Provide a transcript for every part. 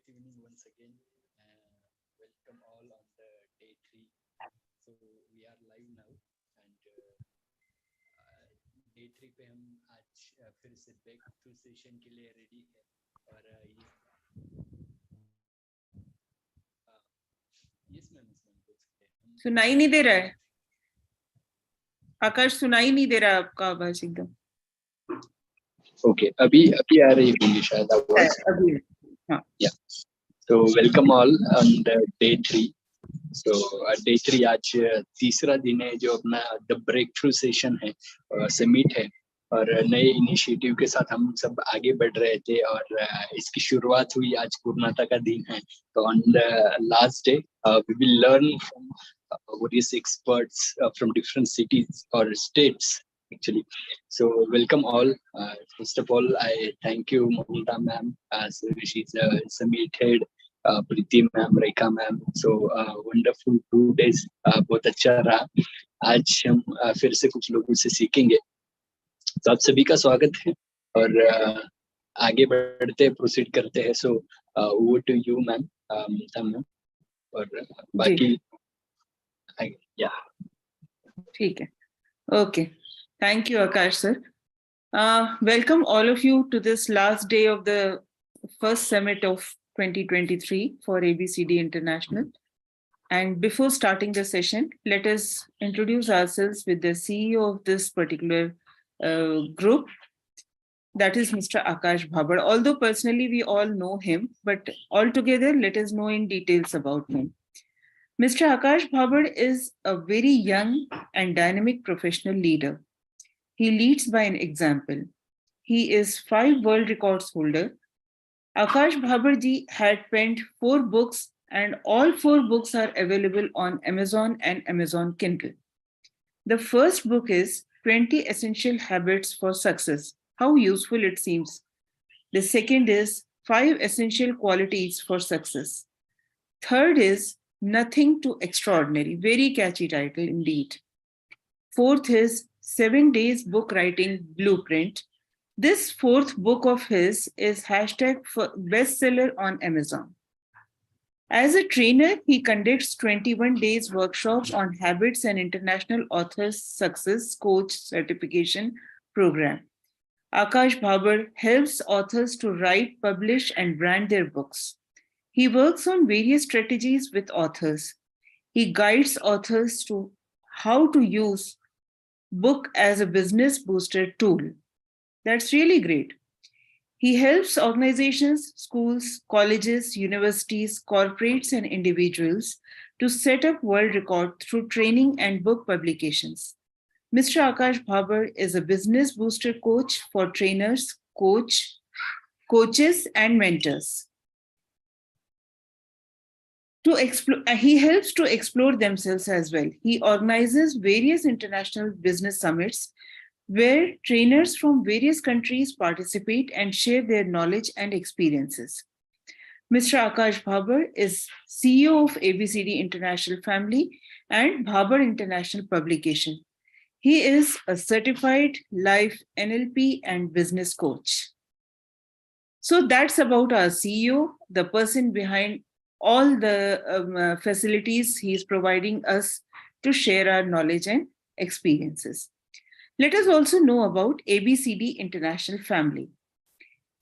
great evening once again. Welcome all on the day three. So we are live now and day three पे हम आज फिर से back to session के लिए रेडी है और यस मैम बोल सकते हैं। सुनाई नहीं दे रहा है आकाश, सुनाई नहीं दे रहा आपका आवाज एकदम। ओके, अभी आ रही होंगी शायद आवाज। अभी हाँ। So welcome all on the day three. So day three आज तीसरा दिन है जो अपना द ब्रेक थ्रू सेशन है, समिट है और नए इनिशिएटिव के साथ हम सब आगे बढ़ रहे थे और इसकी शुरुआत हुई आज पूर्णता का दिन है। तो on the last day we will learn from various experts from different cities or states actually. So welcome all. First of all, I thank you Mamita ma'am, as she's a summit head, Preeti ma'am, Rekha ma'am. So wonderful 2 days, बहुत अच्छा रहा। आज हम फिर से कुछ लोगों से सीखेंगे। तो आप सभी का स्वागत है और आगे बढ़ते प्रोसीड करते हैं। So over to you ma'am, Mamata ma'am, और बाकी ठीक है। Okay, thank you Akash sir. Welcome all of you to this last day of the first summit of 2023 for ABCD International. And before starting the session, let us introduce ourselves with the CEO of this particular group, that is Mr. Akash Bhabad. Although personally we all know him, but altogether let us know in details about him. Mr. Akash Bhabad is a very young and dynamic professional leader. He leads by an example. He is 5 world records holder. Akash Bhabad ji had penned 4 books and all 4 books are available on Amazon and Amazon Kindle. The first book is 20 Essential Habits for Success. How useful it seems. The second is 5 Essential Qualities for Success. Third is Nothing Too Extraordinary. Very catchy title indeed. Fourth is 7 Days Book Writing Blueprint. This 4th book of his is hashtag bestseller on Amazon. As a trainer, he conducts 21 days workshops on habits and International Authors Success Coach Certification Program. Akash Bhabad helps authors to write, publish, and brand their books. He works on various strategies with authors. He guides authors to how to use book as a business booster tool. That's really great. He helps organizations, schools, colleges, universities, corporates, and individuals to set up world record through training and book publications. Mr. Akash Bhabad is a business booster coach for trainers, coaches, and mentors. He helps to explore themselves as well. He organizes various international business summits where trainers from various countries participate and share their knowledge and experiences. Mr. Akash Bhabad is CEO of ABCD International Family and Bhabad International Publication. He is a certified life NLP and business coach. So that's about our CEO, the person behind all the facilities he is providing us to share our knowledge and experiences. Let us also know about ABCD International Family.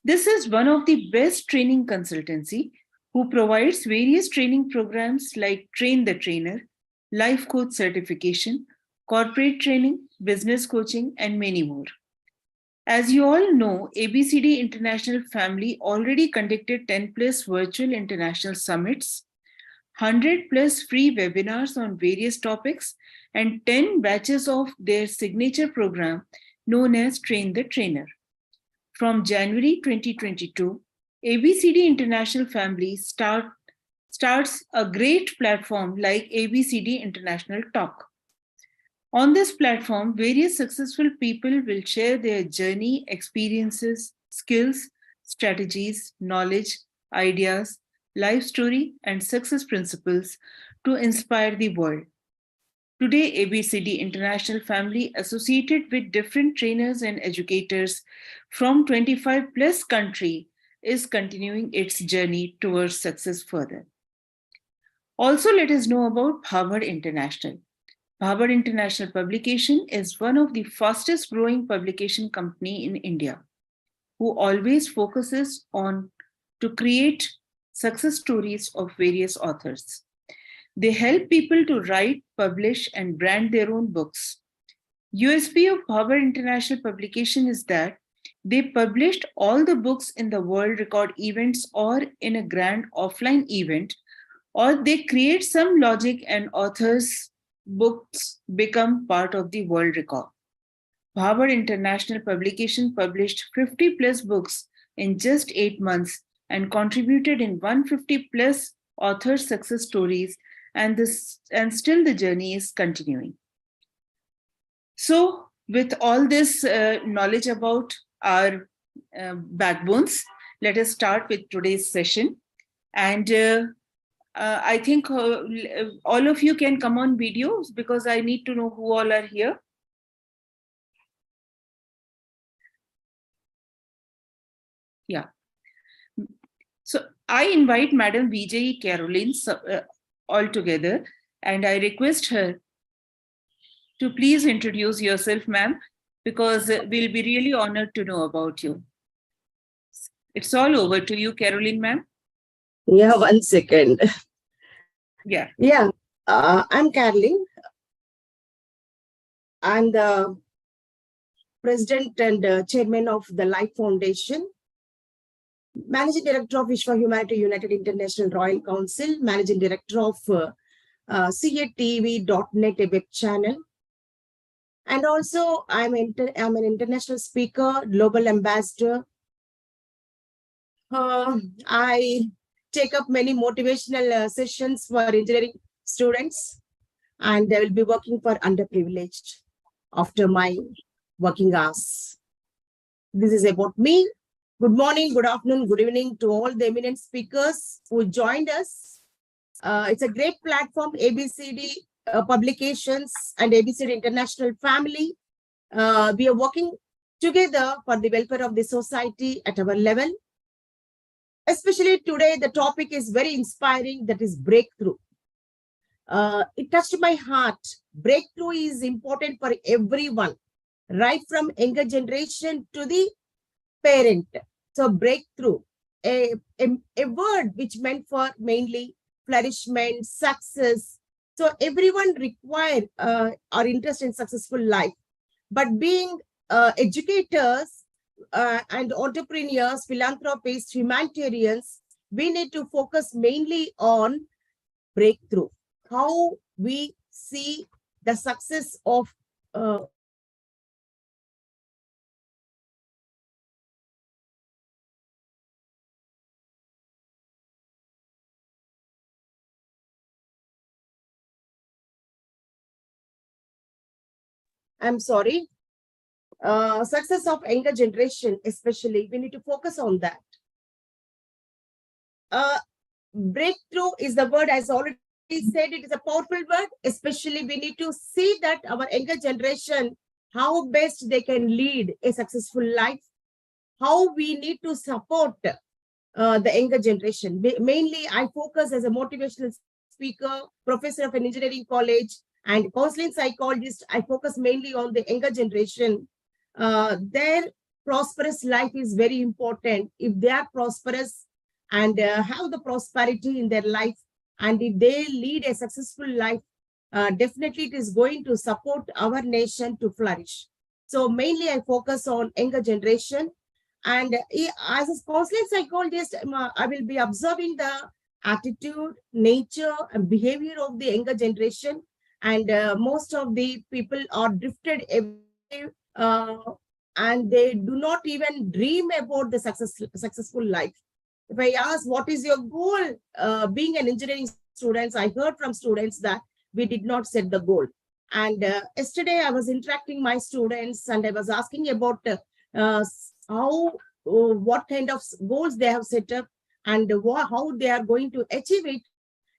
This is one of the best training consultancy who provides various training programs like Train the Trainer, Life Coach Certification, Corporate Training, Business Coaching, and many more. As you all know, ABCD International Family already conducted 10 plus virtual international summits, 100 plus free webinars on various topics, and 10 batches of their signature program known as Train the Trainer. From January 2022, ABCD International Family starts a great platform like ABCD International Talk. On this platform, various successful people will share their journey, experiences, skills, strategies, knowledge, ideas, life story, and success principles to inspire the world. Today, ABCD International Family, associated with different trainers and educators from 25 plus countries, is continuing its journey towards success further. Also, let us know about Bhabad International. Bhabad International Publication is one of the fastest growing publication company in India, who always focuses on to create success stories of various authors. They help people to write, publish, and brand their own books. USP of Bhabad International Publication is that they published all the books in the world record events or in a grand offline event, or they create some logic and authors' books become part of the world record. Bhabad International Publication published 50 plus books in just 8 months and contributed in 150 plus author success stories, and still the journey is continuing. So, with all this knowledge about our backbones, let us start with today's session. And I think all of you can come on videos because I need to know who all are here. Yeah. So I invite Madam Vijay Caroline all together, and I request her to please introduce yourself, ma'am, because we'll be really honored to know about you. It's all over to you, Caroline, ma'am. Yeah, 1 second. Yeah. Yeah, I'm Caroline. I'm the president and chairman of the Life Foundation, managing director of Vishwa Humanity United International Royal Council, managing director of CATV.net, a web channel. And also, I'm an international speaker, global ambassador. I take up many motivational sessions for engineering students, and I will be working for underprivileged after my working hours. This is about me. Good morning, good afternoon, good evening to all the eminent speakers who joined us. It's a great platform, ABCD Publications and ABCD International Family. We are working together for the welfare of the society at our level. Especially today, the topic is very inspiring, that is breakthrough. It touched my heart. Breakthrough is important for everyone, right from younger generation to the parent. So breakthrough, a word which meant for mainly flourishment, success. So everyone require or interest in successful life. But being educators and entrepreneurs, philanthropists, humanitarians, we need to focus mainly on breakthrough. How we see the success of I'm sorry, success of younger generation, especially, we need to focus on that. Breakthrough is the word, as already said, it is a powerful word. Especially, we need to see that our younger generation, how best they can lead a successful life, how we need to support the younger generation. Mainly, I focus as a motivational speaker, professor of an engineering college, and counseling psychologist. I focus mainly on the younger generation. Their prosperous life is very important. If they are prosperous and have the prosperity in their life, and if they lead a successful life, definitely it is going to support our nation to flourish. So mainly I focus on younger generation. And as a counseling psychologist, I will be observing the attitude, nature, and behavior of the younger generation. And most of the people are drifted away, and they do not even dream about the successful life. If I ask, what is your goal being an engineering student, I heard from students that we did not set the goal. And yesterday I was interacting my students, and I was asking about what kind of goals they have set up and how they are going to achieve it.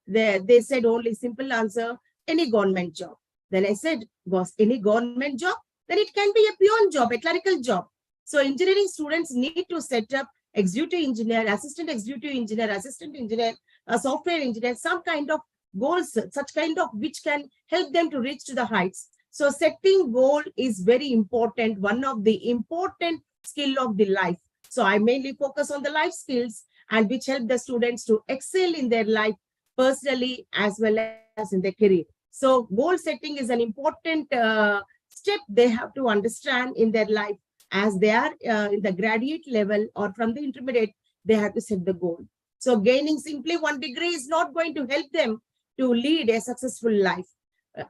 They said only simple answer, any government job. Then I said, was any government job? Then it can be a peon job, a clerical job. So engineering students need to set up executive engineer, assistant engineer, a software engineer, some kind of goals, such kind of which can help them to reach to the heights. So setting goal is very important, one of the important skill of the life. So I mainly focus on the life skills and which help the students to excel in their life personally as well as in their career. So goal setting is an important step they have to understand in their life as they are in the graduate level or from the intermediate, they have to set the goal. So gaining simply 1 degree is not going to help them to lead a successful life.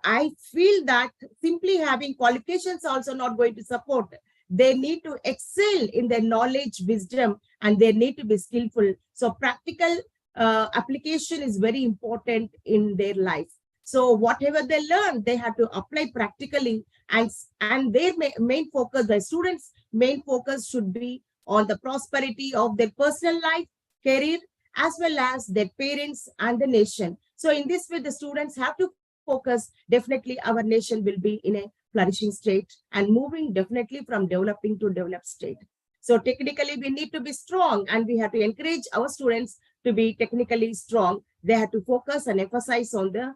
I feel that simply having qualifications also not going to support. They need to excel in their knowledge, wisdom, and they need to be skillful. So practical application is very important in their life. So whatever they learn, they have to apply practically, and their main focus, the students' main focus should be on the prosperity of their personal life, career, as well as their parents and the nation. So in this way, the students have to focus. Definitely our nation will be in a flourishing state and moving definitely from developing to developed state. So technically we need to be strong and we have to encourage our students to be technically strong. They have to focus and emphasize on the,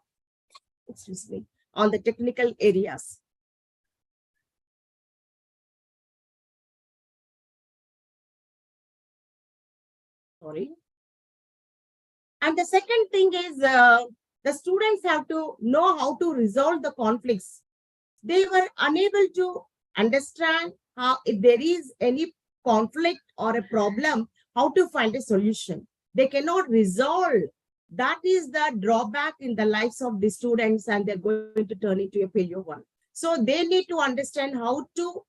on the technical areas. Sorry. And the second thing is the students have to know how to resolve the conflicts. They were unable to understand how, if there is any conflict or a problem, how to find a solution. They cannot resolve. That is the drawback in the lives of the students, and they're going to turn into a failure one. So they need to understand how to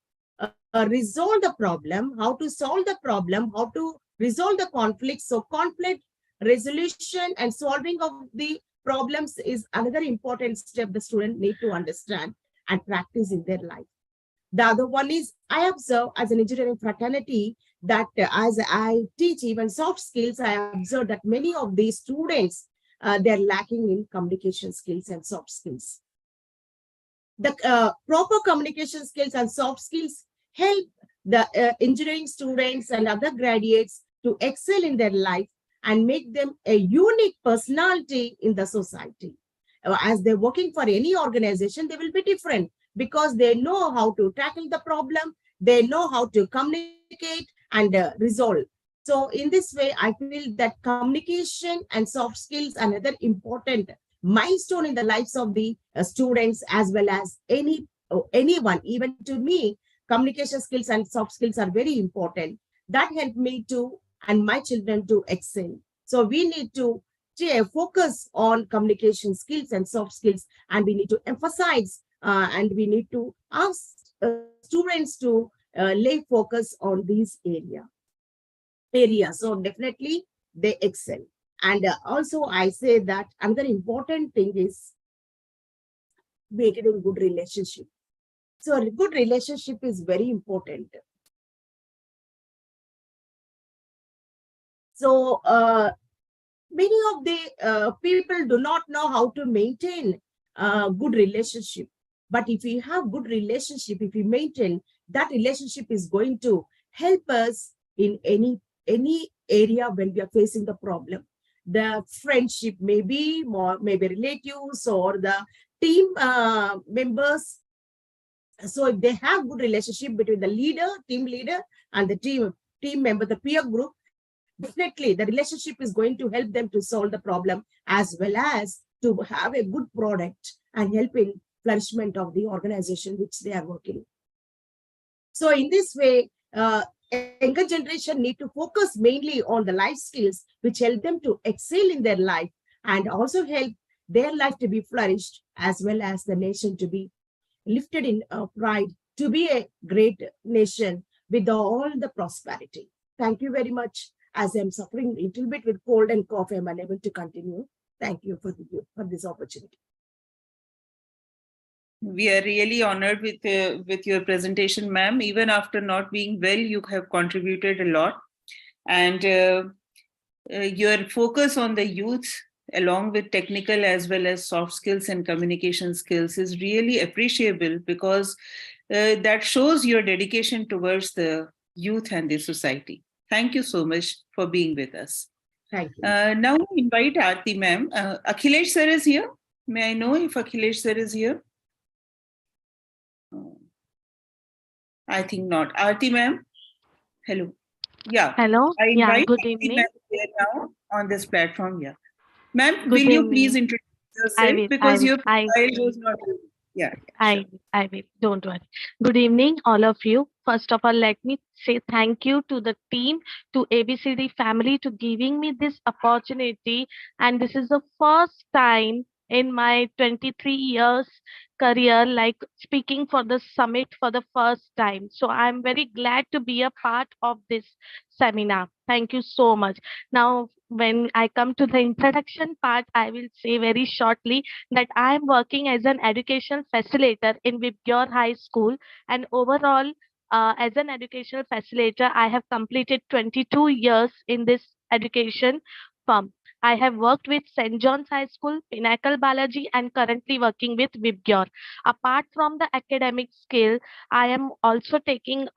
resolve the problem, how to solve the problem, how to resolve the conflict. So conflict resolution and solving of the problems is another important step the student need to understand and practice in their life. The other one is, I observe as an engineering fraternity that as I teach even soft skills, I observe that many of these students, they're lacking in communication skills and soft skills. The proper communication skills and soft skills help the engineering students and other graduates to excel in their life and make them a unique personality in the society. As they're working for any organization, they will be different because they know how to tackle the problem, they know how to communicate and resolve. So in this way, I feel that communication and soft skills are another important milestone in the lives of the students as well as anyone. Even to me, communication skills and soft skills are very important. That helped me to and my children to excel. So we need to focus on communication skills and soft skills, and we need to emphasize and we need to ask students to lay focus on these areas. So definitely they excel. And also I say that another important thing is maintaining good relationship. So a good relationship is very important. So many of the people do not know how to maintain good relationship. But if we have good relationship, if we maintain, that relationship is going to help us in any area when we are facing the problem. The friendship may be maybe relatives or the team members. So if they have good relationship between the team leader and the team member, the peer group, definitely the relationship is going to help them to solve the problem as well as to have a good product and help in flourishment of the organization which they are working. So in this way, younger generation need to focus mainly on the life skills which help them to excel in their life and also help their life to be flourished as well as the nation to be lifted in pride, to be a great nation with all the prosperity. Thank you very much. As I'm suffering a little bit with cold and cough, I'm unable to continue. Thank you for this opportunity. We are really honored with your presentation, ma'am. Even after not being well, you have contributed a lot. And your focus on the youth, along with technical as well as soft skills and communication skills, is really appreciable because that shows your dedication towards the youth and the society. Thank you so much for being with us. Thank you. Now we invite Aarti ma'am. Akhilesh sir is here. May I know if Akhilesh sir is here? I think not. Aarti ma'am. Hello. Yeah. Hello. I Yeah, invite good Aarti evening. ma'am here now on this platform. Yeah. Ma'am, Good will you please evening. introduce I yourself will. because your profile was not. Yeah. Sure. I will. Don't worry. Good evening, all of you. First of all, let me say thank you to the team, to ABCD family, to giving me this opportunity. And this is the first time in my 23 years career, like speaking for the summit for the first time. So I'm very glad to be a part of this seminar. Thank you so much. Now, when I come to the introduction part, I will say very shortly that I am working as an educational facilitator in Vibgyor High School, and overall, as an educational facilitator, I have completed 22 years in this education firm. I have worked with St. John's High School, Pinnacle Balaji, and currently working with Vibgyor. Apart from the academic skill, I am also taking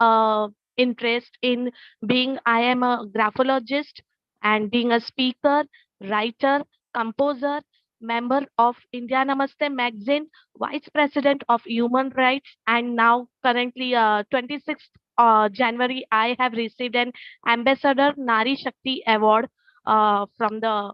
interest in being, I am a graphologist and being a speaker, writer, composer, member of India Namaste magazine, vice president of human rights, and now currently 26th January, I have received an Ambassador Nari Shakti Award from the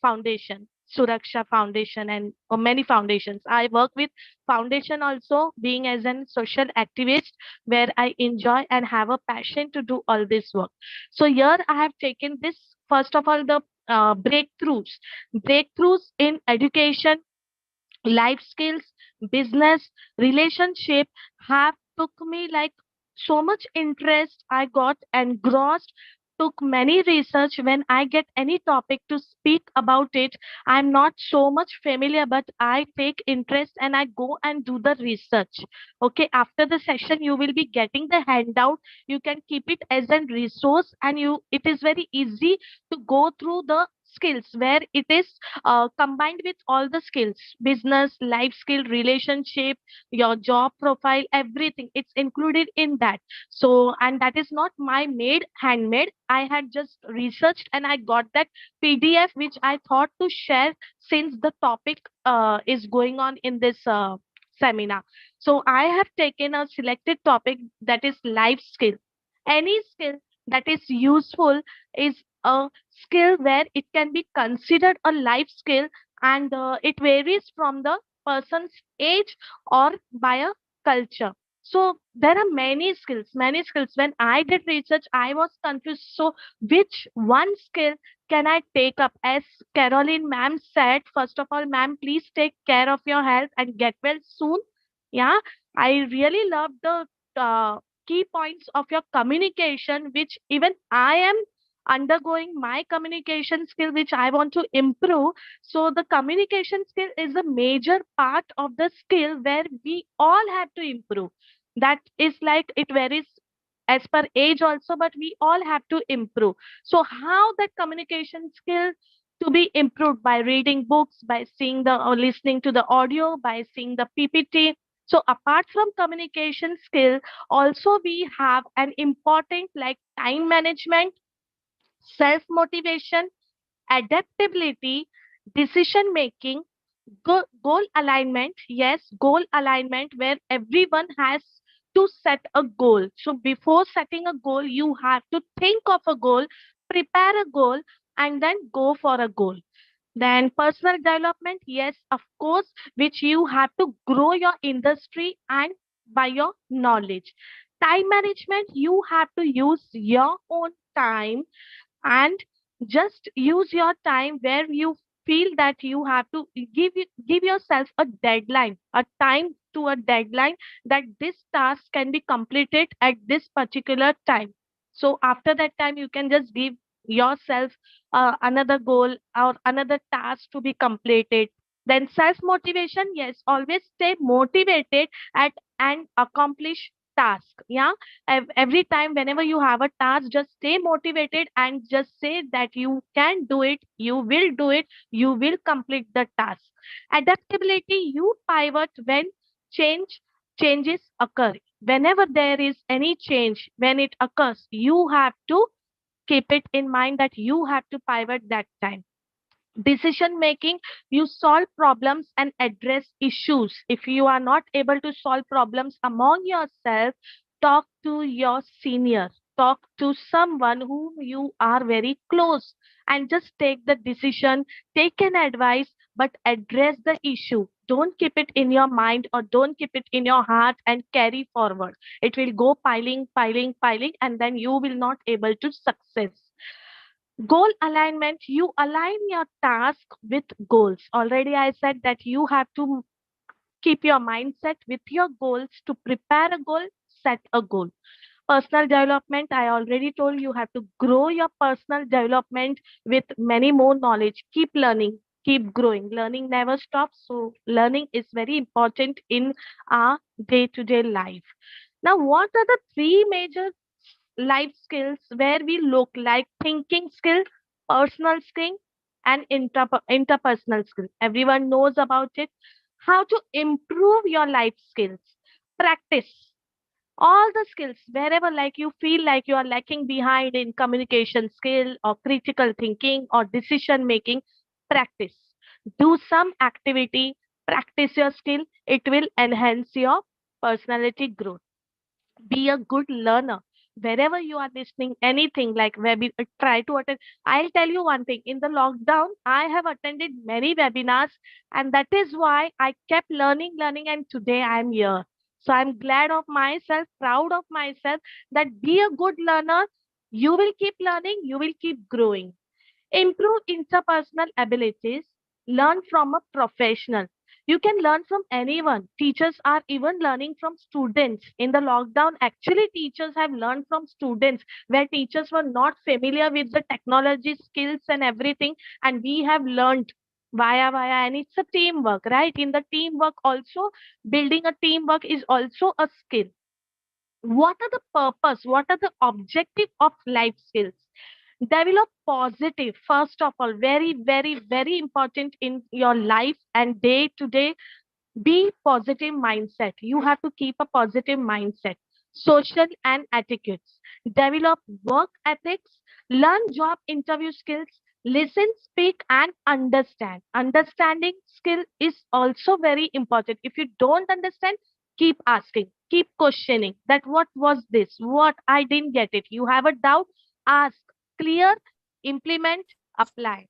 foundation, Suraksha Foundation, and many foundations. I work with foundation also, being as an social activist, where I enjoy and have a passion to do all this work. So here I have taken this, first of all, the breakthroughs in education, life skills, business, relationship have took me like so much interest. I got engrossed, took many research. When I get any topic to speak about it, I'm not so much familiar, but I take interest and I go and do the research. Okay, after the session, you will be getting the handout. You can keep it as a resource, and it is very easy to go through the skills where it is combined with all the skills, business, life skill, relationship, your job profile, everything, it's included in that. So, and that is not my made handmade, I had just researched and I got that PDF which I thought to share since the topic is going on in this seminar. So I have taken a selected topic, that is life skill. Any skill that is useful is a skill where it can be considered a life skill, and it varies from the person's age or by a culture. So there are many skills. When I did research, I was confused. So which one skill can I take up? As Caroline ma'am said, first of all, ma'am, please take care of your health and get well soon. Yeah, I really love the key points of your communication, which even I am undergoing my communication skill, which I want to improve. So the communication skill is a major part of the skill where we all have to improve. That is like it varies as per age also, but we all have to improve. So how that communication skill to be improved? By reading books, by seeing the or listening to the audio, by seeing the PPT. So apart from communication skill, also we have an important like time management, self motivation, adaptability, decision making, goal alignment. Yes, goal alignment, where everyone has to set a goal. So before setting a goal, you have to think of a goal, prepare a goal, and then go for a goal. Then personal development, yes, of course, which you have to grow your industry and by your knowledge. Time management, you have to use your own time and just use your time where you feel that you have to give yourself a deadline, a time to a deadline, that this task can be completed at this particular time. So after that time you can just give yourself another goal or another task to be completed. Then self motivation, yes, always stay motivated at and accomplish task. Yeah, every time whenever you have a task, just stay motivated and just say that you can do it, you will do it, you will complete the task. Adaptability, you pivot when changes occur. Whenever there is any change, when it occurs, you have to keep it in mind that you have to pivot that time. Decision making, you solve problems and address issues. If you are not able to solve problems among yourself, talk to your senior, talk to someone whom you are very close, and just take the decision, take an advice, but address the issue. Don't keep it in your mind or don't keep it in your heart and carry forward. It will go piling, piling, piling, and then you will not able to success. Goal alignment, you align your task with goals. Already I said that you have to keep your mindset with your goals. To prepare a goal, set a goal. Personal development, I already told you have to grow your personal development with many more knowledge. Keep learning, keep growing. Learning never stops, so learning is very important in our day-to-day life. Now, what are the three major life skills where we look like thinking skill, personal skill, and interpersonal skill? Everyone knows about it. How to improve your life skills? Practice all the skills wherever like you feel like you are lacking behind in communication skill or critical thinking or decision making. Practice, do some activity, practice your skill. It will enhance your personality growth. Be a good learner. Wherever you are listening anything like try to attend. I'll tell you one thing, in the lockdown I have attended many webinars, and that is why I kept learning, and today I'm here. So I'm glad of myself, proud of myself, that be a good learner. You will keep learning, you will keep growing. Improve interpersonal abilities. Learn from a professional. You can learn from anyone. Teachers are even learning from students. In the lockdown, actually, teachers have learned from students where teachers were not familiar with the technology skills and everything. And we have learned via, and it's a teamwork, right? In the teamwork, also, building a teamwork is also a skill. What are the purpose? What are the objective of life skills? Develop positive, first of all, very important in your life and day to day. Be positive mindset. You have to keep a positive mindset. Social and etiquettes. Develop work ethics. Learn job interview skills. Listen, speak, and understand. Understanding skill is also very important. If you don't understand, keep asking, keep questioning that what was this, what I didn't get it. You have a doubt, ask, clear, implement, apply.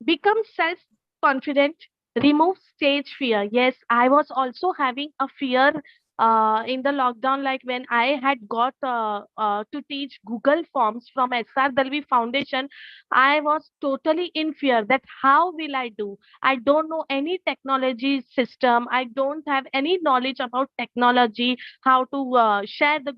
Become self confident, remove stage fear. Yes, I was also having a fear in the lockdown, like when I had got to teach Google Forms from SR Dalvi Foundation. I was totally in fear that how will I do. I don't know any technology system, I don't have any knowledge about technology, how to share the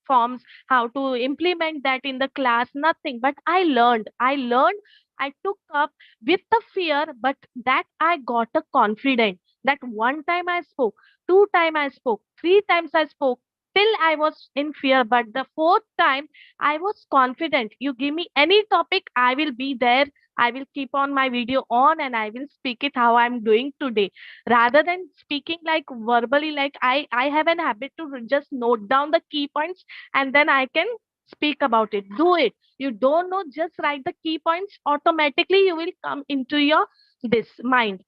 Forms, how to implement that in the class, nothing. But I learned, I took up with the fear, but that I got a confidence that one time I spoke, two time I spoke, three times I spoke. Till I was in fear, but the fourth time I was confident. You give me any topic, I will be there. I will keep on my video on and I will speak it how I'm doing today. Rather than speaking like verbally, like I have an habit to just note down the key points and then I can speak about it. Do it. You don't know, just write the key points. Automatically, you will come into your this mind.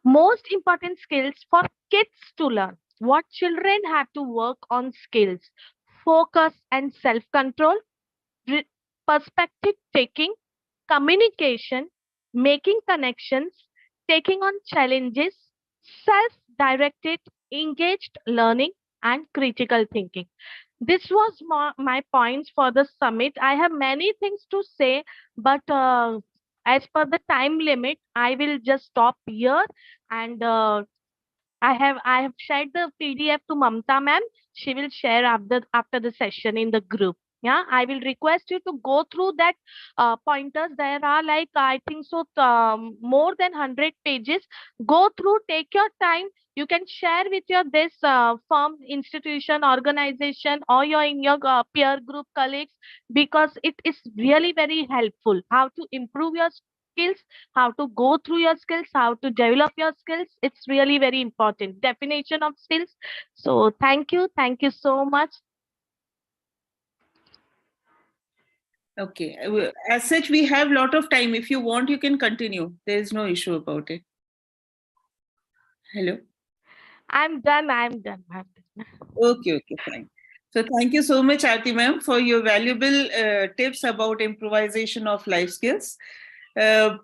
Most important skills for kids to learn. What children have to work on skills: focus and self-control, perspective taking, communication, making connections, taking on challenges, self-directed, engaged learning, and critical thinking. This was my points for the summit. I have many things to say, but as per the time limit, I will just stop here. And I have shared the PDF to Mamta ma'am. She will share after the session in the group. Yeah, I will request you to go through that pointers. There are like I think so more than 100 pages. Go through, take your time. You can share with your this firm, institution, organization, or your in your peer group colleagues, because it is really very helpful. How to improve your skills, how to go through your skills, how to develop your skills. It's really very important. Definition of skills. So thank you so much. Okay. As such, we have a lot of time. If you want, you can continue. There is no issue about it. Hello. I'm done. I'm done. Okay, fine. So thank you so much, Aarti ma'am, for your valuable tips about improvisation of life skills. And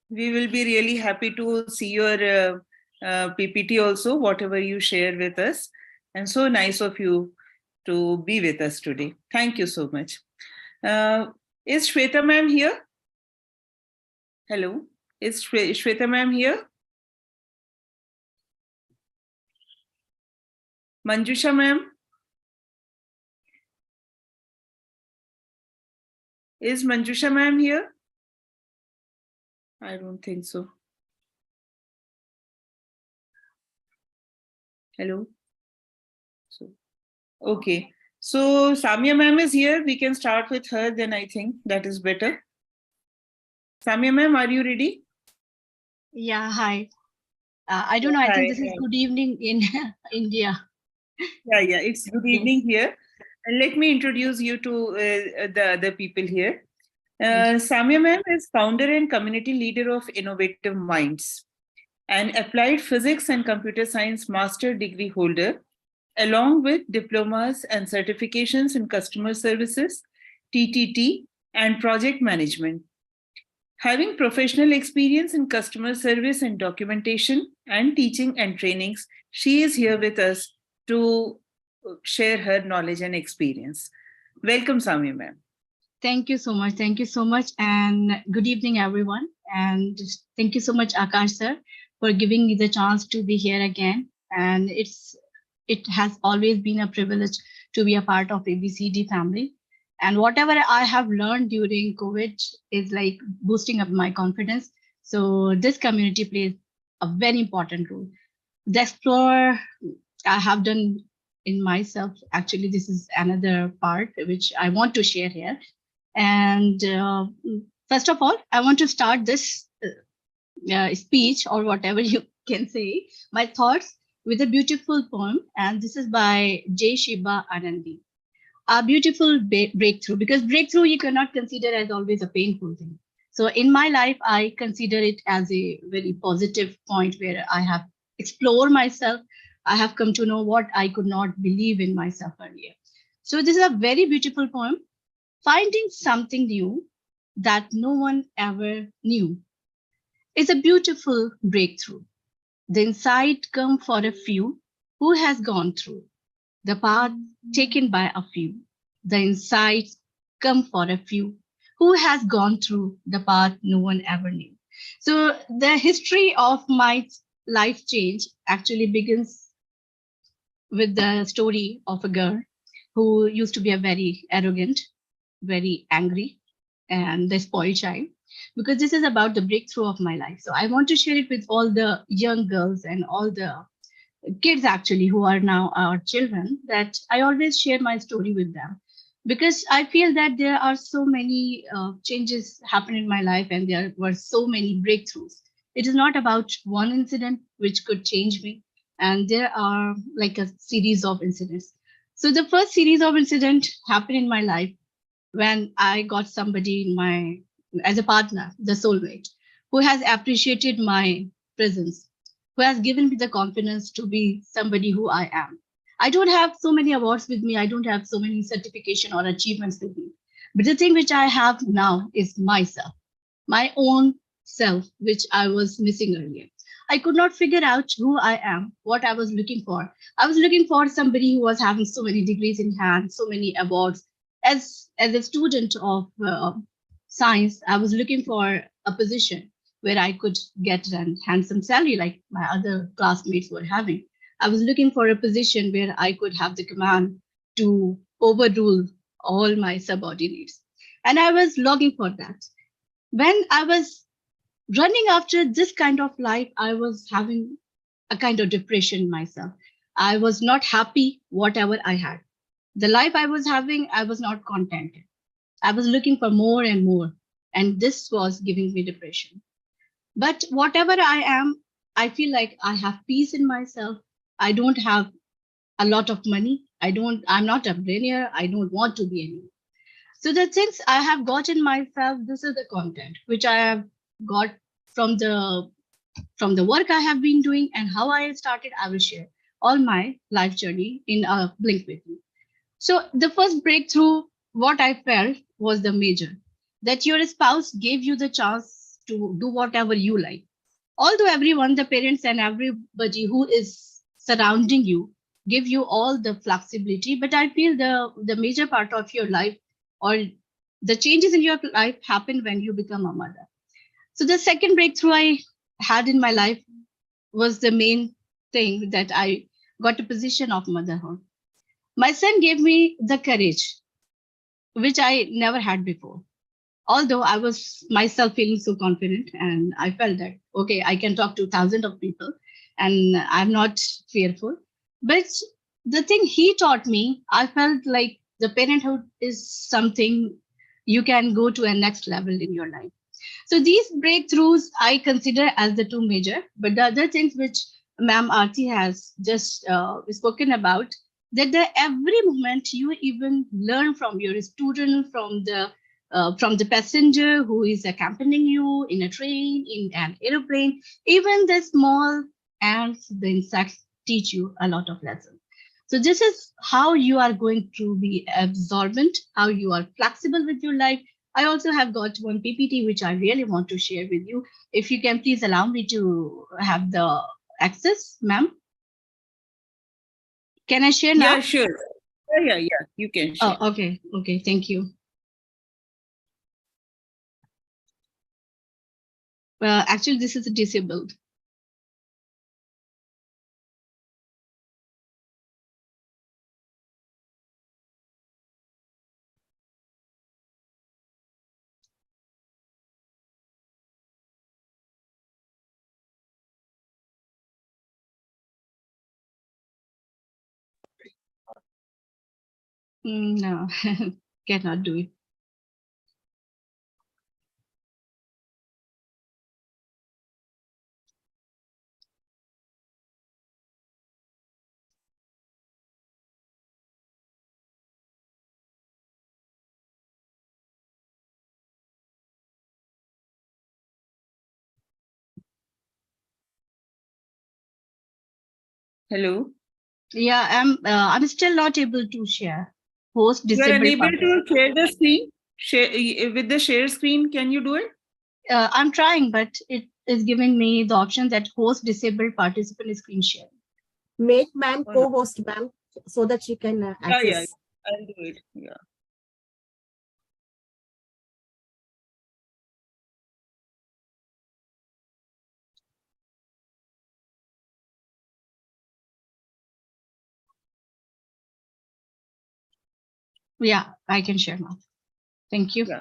we will be really happy to see your PPT also, whatever you share with us. And so nice of you to be with us today. Thank you so much. Is Shweta ma'am here? Hello, is Shweta ma'am here? Manjusha ma'am? Is Manjusha ma'am here? I don't think so. Hello? Okay. So Samia ma'am is here. We can start with her, then I think that is better. Samia ma'am, are you ready? Yeah, hi. I don't know, I think this is good evening in India. Yeah, it's good evening here. And let me introduce you to the other people here. Samia ma'am is founder and community leader of Innovative Minds, an applied physics and computer science master degree holder, along with diplomas and certifications in customer services, TTT, and project management. Having professional experience in customer service and documentation and teaching and trainings, she is here with us to share her knowledge and experience. Welcome, Samia ma'am. Thank you so much. Thank you so much. And good evening, everyone. And thank you so much, Akash sir, for giving me the chance to be here again. And it has always been a privilege to be a part of ABCD family. And whatever I have learned during COVID is like boosting up my confidence. So this community plays a very important role. The Explorer I have done in myself. Actually, this is another part which I want to share here. And first of all, I want to start this speech, or whatever you can say, my thoughts, with a beautiful poem. And this is by J. Shiba Anandi. A beautiful breakthrough, because breakthrough you cannot consider as always a painful thing. So in my life, I consider it as a very positive point where I have explored myself. I have come to know what I could not believe in myself earlier. So this is a very beautiful poem. Finding something new that no one ever knew is a beautiful breakthrough. The insight comes for a few who has gone through the path taken by a few. The insights come for a few who has gone through the path no one ever knew. So the history of my life change actually begins with the story of a girl who used to be a very arrogant, very angry, and the spoiled child, because this is about the breakthrough of my life. So I want to share it with all the young girls and all the kids actually who are now our children, that I always share my story with them, because I feel that there are so many changes happen in my life and there were so many breakthroughs. It is not about one incident which could change me, and there are like a series of incidents. So the first series of incidents happened in my life when I got somebody in my as a partner, the soulmate, who has appreciated my presence, who has given me the confidence to be somebody who I am. I don't have so many awards with me. I don't have so many certification or achievements with me. But the thing which I have now is myself, my own self, which I was missing earlier. I could not figure out who I am, what I was looking for. I was looking for somebody who was having so many degrees in hand, so many awards. As a student of science, I was looking for a position where I could get a handsome salary like my other classmates were having. I was looking for a position where I could have the command to overrule all my subordinates. And I was longing for that. When I was running after this kind of life, I was having a kind of depression myself. I was not happy whatever I had. The life I was having, I was not contented. I was looking for more and more. And this was giving me depression. But whatever I am, I feel like I have peace in myself. I don't have a lot of money. I'm not a billionaire. I don't want to be anymore. So the things I have got in myself, this is the content which I have got from the work I have been doing and how I started. I will share all my life journey in a blink with you. So the first breakthrough, what I felt was the major, that your spouse gave you the chance to do whatever you like. Although everyone, the parents and everybody who is surrounding you, give you all the flexibility, but I feel the major part of your life or the changes in your life happen when you become a mother. So the second breakthrough I had in my life was the main thing, that I got a position of motherhood. My son gave me the courage, which I never had before. Although I was myself feeling so confident and I felt that, okay, I can talk to thousands of people and I'm not fearful. But the thing he taught me, I felt like the parenthood is something you can go to a next level in your life. So these breakthroughs I consider as the two major, but the other things which Ma'am Aarti has just spoken about, that every moment you even learn from your student, from the passenger who is accompanying you in a train, in an airplane, even the small ants, the insects teach you a lot of lessons. So this is how you are going to be absorbent, how you are flexible with your life. I also have got one PPT which I really want to share with you. If you can please allow me to have the access, ma'am. Can I share now? Yeah, sure. Yeah, you can share. Oh, okay. Okay, thank you. Actually, this is disabled. No, cannot do it. Hello. Yeah, I'm still not able to share. Host You are disabled unable participant. to share the screen? Share with the share screen, can you do it? I'm trying, but it is giving me the option that host disabled participant screen share. Make ma'am Oh, no. co-host ma'am so that she can access. Yeah, I'll do it. Yeah. Yeah, I can share now. Thank you. Yeah.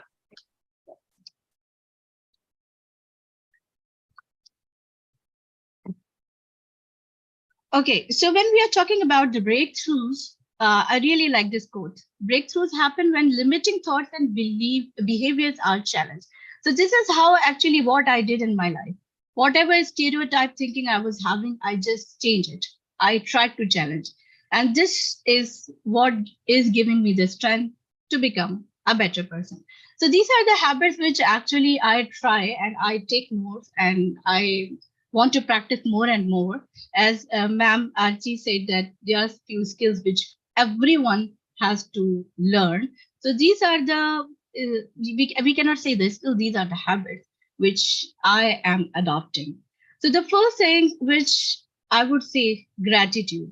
Okay, so when we are talking about the breakthroughs, I really like this quote. Breakthroughs happen when limiting thoughts and behaviors are challenged. So this is how actually what I did in my life. Whatever stereotype thinking I was having, I just changed it. I tried to challenge. And this is what is giving me the strength to become a better person. So these are the habits which actually I try and I take notes and I want to practice more and more. As Ma'am Archie said, that there are few skills which everyone has to learn. So these are we cannot say this, so these are the habits which I am adopting. So the first thing which I would say, gratitude.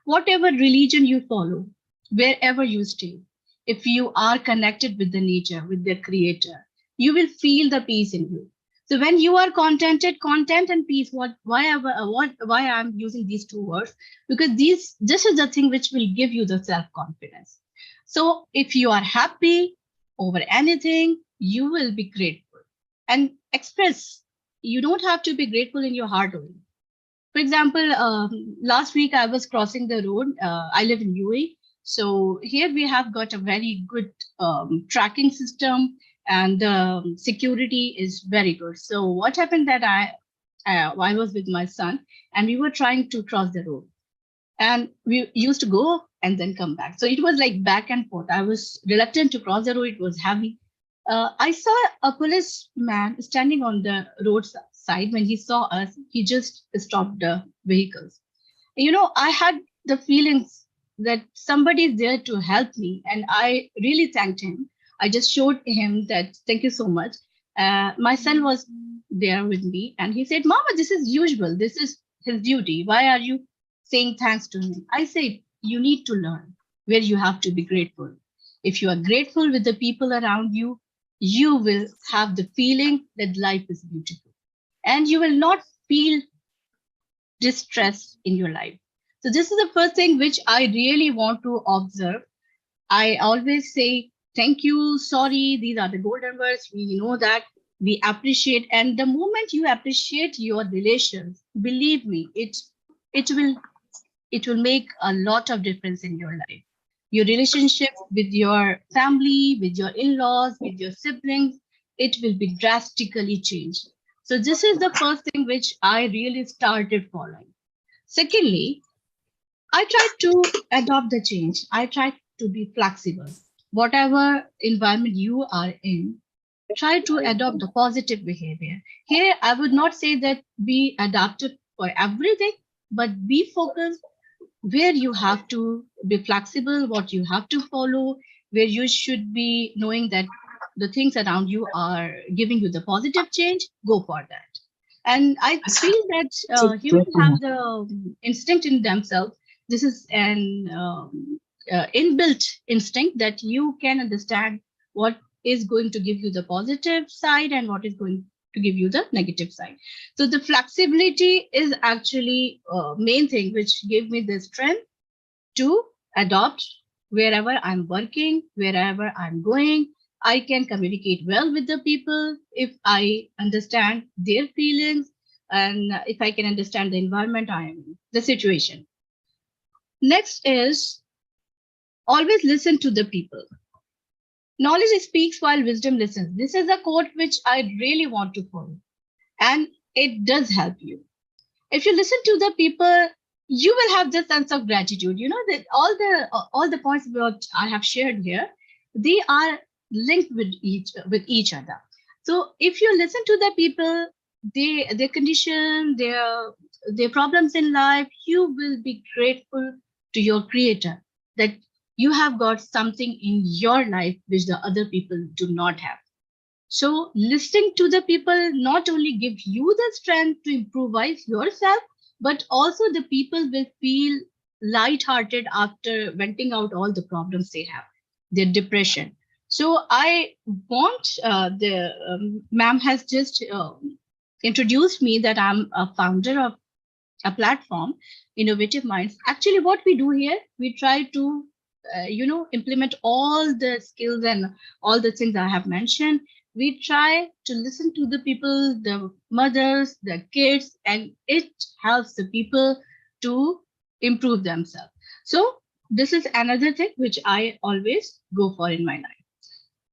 Whatever religion you follow, wherever you stay, if you are connected with the nature, with the creator, you will feel the peace in you. So when you are contented, content and peace, why I'm using these two words, because this is the thing which will give you the self-confidence. So if you are happy over anything, you will be grateful and express. You don't have to be grateful in your heart only. For example, last week I was crossing the road. I live in UAE. So here we have got a very good tracking system and security is very good. So what happened that I was with my son and we were trying to cross the road. And we used to go and then come back. So it was like back and forth. I was reluctant to cross the road. It was heavy. I saw a policeman standing on the roadside. When he saw us, he just stopped the vehicles. You know, I had the feelings that somebody is there to help me, and I really thanked him. I just showed him that thank you so much. My son was there with me, and he said, "Mama, this is usual. This is his duty. Why are you saying thanks to him?" I said, you need to learn where you have to be grateful. If you are grateful with the people around you, you will have the feeling that life is beautiful, and you will not feel distress in your life. So this is the first thing which I really want to observe. I always say, thank you, sorry, these are the golden words. We know that, we appreciate. And the moment you appreciate your relations, believe me, it will make a lot of difference in your life. Your relationship with your family, with your in-laws, with your siblings, it will be drastically changed. So this is the first thing which I really started following. Secondly, I tried to adopt the change. I tried to be flexible. Whatever environment you are in, try to adopt the positive behavior. Here, I would not say that be adapted for everything, but be focused where you have to be flexible, what you have to follow, where you should be knowing that the things around you are giving you the positive change, go for that. And I feel that humans have the instinct in themselves. This is an inbuilt instinct that you can understand what is going to give you the positive side and what is going to give you the negative side. So the flexibility is actually main thing which gave me the strength to adopt wherever I'm working, wherever I'm going. I can communicate well with the people if I understand their feelings and if I can understand the environment I am in, the situation. Next is always listen to the people. Knowledge speaks while wisdom listens. This is a quote which I really want to follow, and it does help you. If you listen to the people, you will have this sense of gratitude. You know that all the points that I have shared here, they are linked with each other. So if you listen to the people, their condition, their problems in life, you will be grateful to your creator that you have got something in your life which the other people do not have. So listening to the people not only gives you the strength to improvise yourself, but also the people will feel lighthearted after venting out all the problems they have, their depression. So I want ma'am has just introduced me that I'm a founder of a platform, Innovative Minds. Actually, what we do here, we try to implement all the skills and all the things I have mentioned. We try to listen to the people, the mothers, the kids, and it helps the people to improve themselves. So this is another thing which I always go for in my life.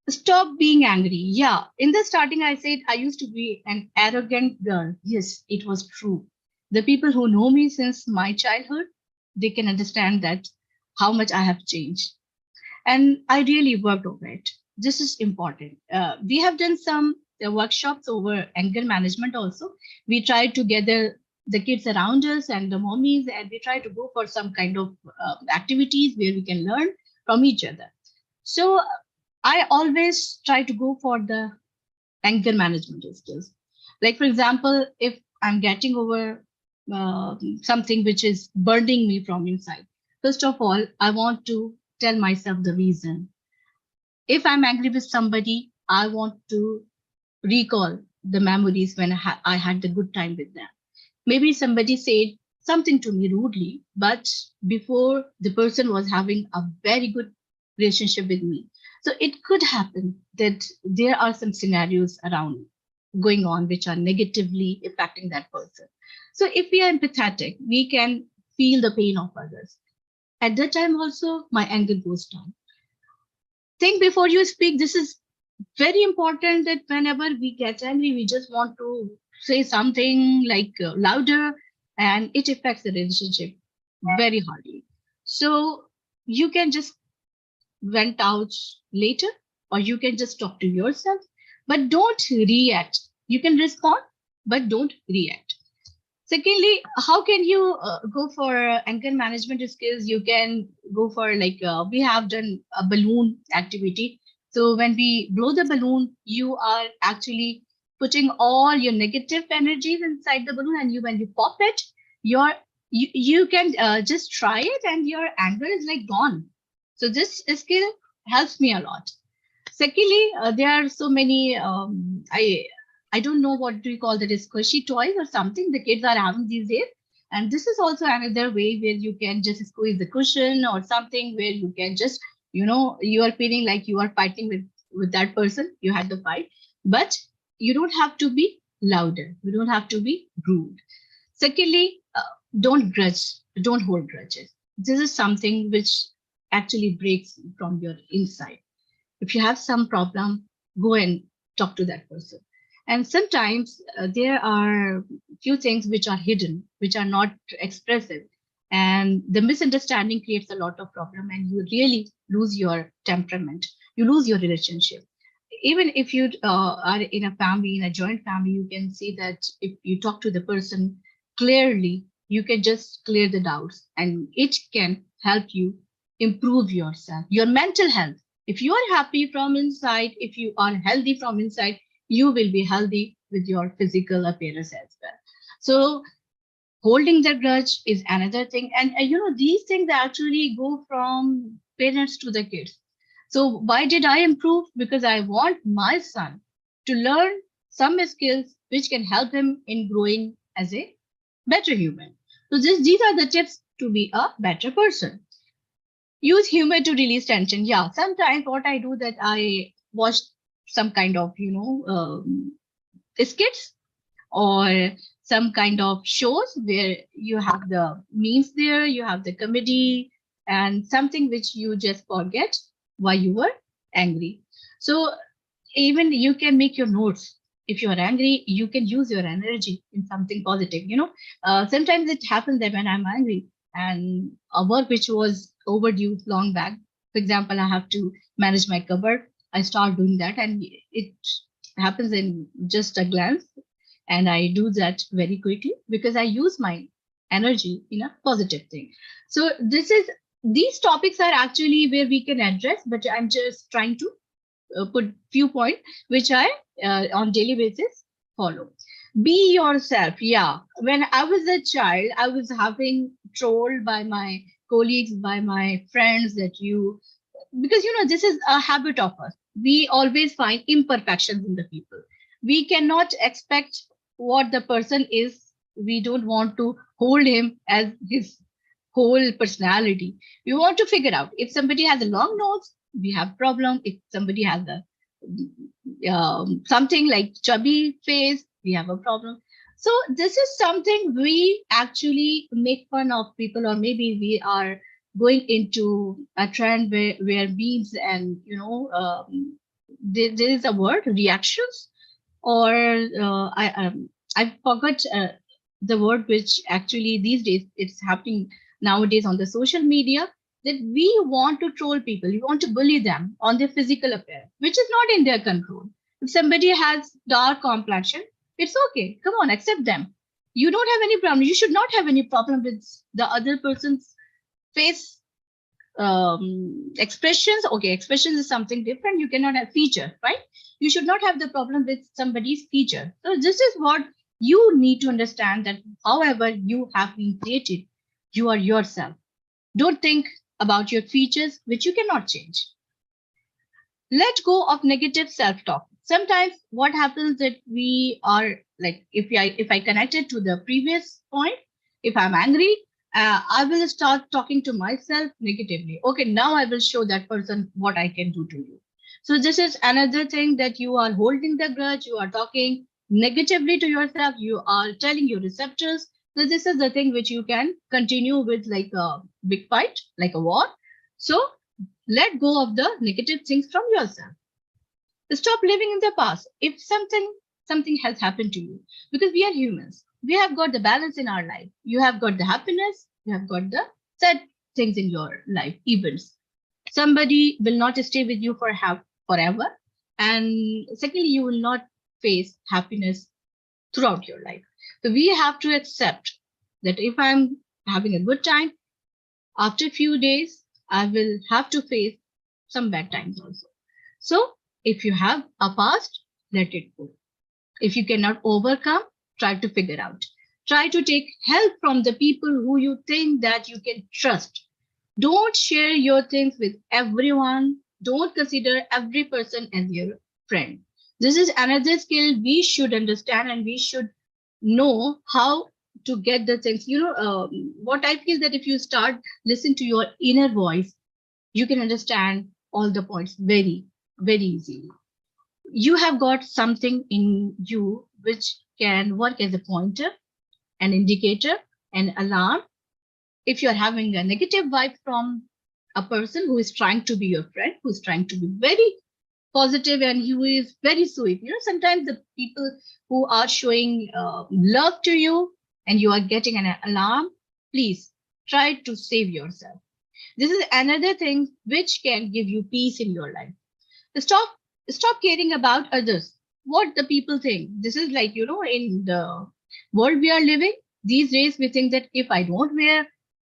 Stop being angry. Yeah, in the starting, I said I used to be an arrogant girl. Yes, it was true. The people who know me since my childhood, they can understand that how much I have changed. And I really worked over it. This is important. We have done some workshops over anger management also. We try to gather the kids around us and the mommies, and we try to go for some kind of activities where we can learn from each other. So I always try to go for the anger management skills. Like, for example, if I'm getting over something which is burning me from inside, first of all, I want to tell myself the reason. If I'm angry with somebody, I want to recall the memories when I had the good time with them. Maybe somebody said something to me rudely, but before the person was having a very good relationship with me. So it could happen that there are some scenarios around going on which are negatively impacting that person. So if we are empathetic, we can feel the pain of others. At that time also, my anger goes down. Think before you speak. This is very important, that whenever we get angry, we just want to say something like louder, and it affects the relationship very hardly. So you can just vent out later, or you can just talk to yourself, but don't react. You can respond, but don't react. Secondly, how can you go for anger management skills? You can go for like, we have done a balloon activity. So when we blow the balloon, you are actually putting all your negative energies inside the balloon, and when you pop it, you can just try it, and your anger is like gone. So this skill helps me a lot. Secondly, there are so many, I don't know what do you call that, is squishy toys or something the kids are having these days. And this is also another way where you can just squeeze the cushion or something, where you can just, you are feeling like you are fighting with that person. You had the fight, but you don't have to be louder. You don't have to be rude. Secondly, don't hold grudges. This is something which actually breaks from your inside. If you have some problem, go and talk to that person. And sometimes there are few things which are hidden, which are not expressive. And the misunderstanding creates a lot of problem, and you really lose your temperament. You lose your relationship. Even if you are in a family, in a joint family, you can see that if you talk to the person clearly, you can just clear the doubts, and it can help you improve yourself, your mental health. If you are happy from inside, if you are healthy from inside, you will be healthy with your physical appearance as well. So holding the grudge is another thing. And these things actually go from parents to the kids. So why did I improve? Because I want my son to learn some skills which can help him in growing as a better human. So these are the tips to be a better person. Use humor to release tension. Yeah, sometimes what I do that I watch some kind of, skits or some kind of shows where you have the memes there, you have the comedy and something which you just forget why you were angry. So even you can make your notes. If you are angry, you can use your energy in something positive. Sometimes it happens that when I'm angry and a work which was overdue long back, for example, I have to manage my cupboard, I start doing that, and it happens in just a glance, and I do that very quickly because I use my energy in a positive thing. So these topics are actually where we can address, but I'm just trying to put few points which I on daily basis follow. Be yourself. Yeah, when I was a child, I was having trolled by my colleagues, by my friends, that because this is a habit of us. We always find imperfections in the people. We cannot expect what the person is. We don't want to hold him as his whole personality. We want to figure out if somebody has a long nose, we have problem. If somebody has a something like chubby face, we have a problem. So this is something we actually make fun of people, or maybe we are going into a trend where memes and there is a word, reactions, or I forgot the word which actually these days it's happening nowadays on the social media, that we want to troll people, we want to bully them on their physical appearance, which is not in their control. If somebody has dark complexion, it's okay, come on, accept them. You don't have any problem. You should not have any problem with the other person's face expressions. Okay, expressions is something different. You cannot have feature, right? You should not have the problem with somebody's feature. So this is what you need to understand, that however you have been created, you are yourself. Don't think about your features, which you cannot change. Let go of negative self-talk. Sometimes what happens that we are like, if I connected to the previous point, if I'm angry, I will start talking to myself negatively. Okay, now I will show that person what I can do to you. So this is another thing, that you are holding the grudge, you are talking negatively to yourself, you are telling your receptors. So this is the thing which you can continue with, like a big fight, like a war. So let go of the negative things from yourself. Stop living in the past. If something has happened to you, because we are humans, we have got the balance in our life. You have got the happiness, you have got the things in your life, events. Somebody will not stay with you forever. And secondly, you will not face happiness throughout your life. So we have to accept that if I'm having a good time, after a few days, I will have to face some bad times also. So if you have a past, let it go. If you cannot overcome, try to figure out. Try to take help from the people who you think that you can trust. Don't share your things with everyone. Don't consider every person as your friend. This is another skill we should understand, and we should know how to get the things. What I feel that if you start listening to your inner voice, you can understand all the points very, very easily. You have got something in you which can work as a pointer, an indicator, an alarm. If you're having a negative vibe from a person who is trying to be your friend, who's trying to be very positive and who is very sweet, sometimes the people who are showing love to you and you are getting an alarm, please try to save yourself. This is another thing which can give you peace in your life. Stop caring about others, what the people think. This is like, in the world we are living these days, we think that if I don't wear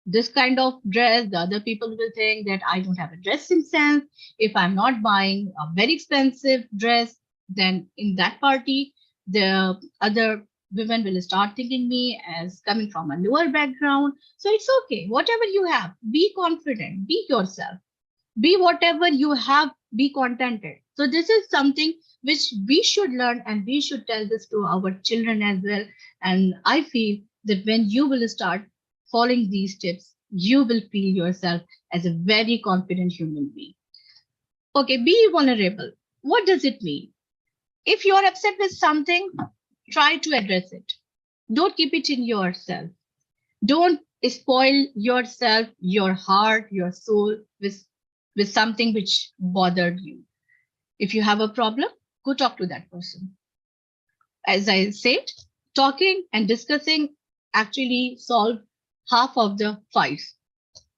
this kind of dress, the other people will think that I don't have a dressing sense. If I'm not buying a very expensive dress, then in that party, the other women will start thinking me as coming from a lower background. So it's okay. Whatever you have, be confident, be yourself, be whatever you have, be contented. So this is something which we should learn, and we should tell this to our children as well. And I feel that when you will start following these tips, you will feel yourself as a very confident human being. Okay, be vulnerable. What does it mean? If you're upset with something, try to address it. Don't keep it in yourself. Don't spoil yourself, your heart, your soul with something which bothered you. If you have a problem, go talk to that person. As I said, talking and discussing actually solve half of the fights,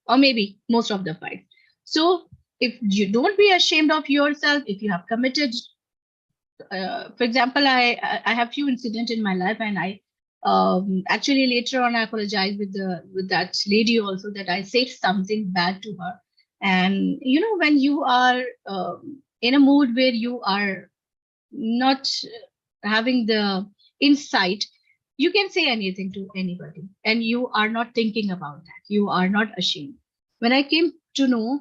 or maybe most of the fights. So if you don't be ashamed of yourself, if you have committed, for example, I have few incidents in my life, and I actually later on I apologized with that lady also, that I said something bad to her. And when you are in a mood where you are not having the insight, you can say anything to anybody, and you are not thinking about that. You are not ashamed. When I came to know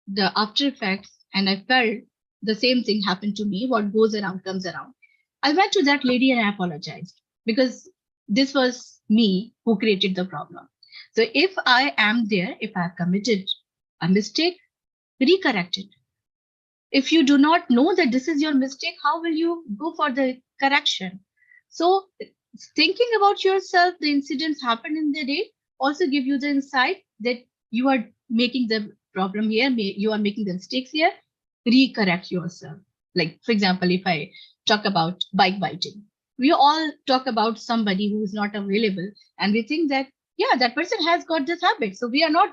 the after effects, and I felt the same thing happened to me, what goes around comes around, I went to that lady and I apologized, because this was me who created the problem. So if I am there, if I have committed a mistake, recorrect it. If you do not know that this is your mistake, how will you go for the correction? So thinking about yourself, the incidents happened in the day, also give you the insight that you are making the problem here, you are making the mistakes here, recorrect yourself. Like, for example, if I talk about bike biting, we all talk about somebody who is not available, and we think that, yeah, that person has got this habit. So we are not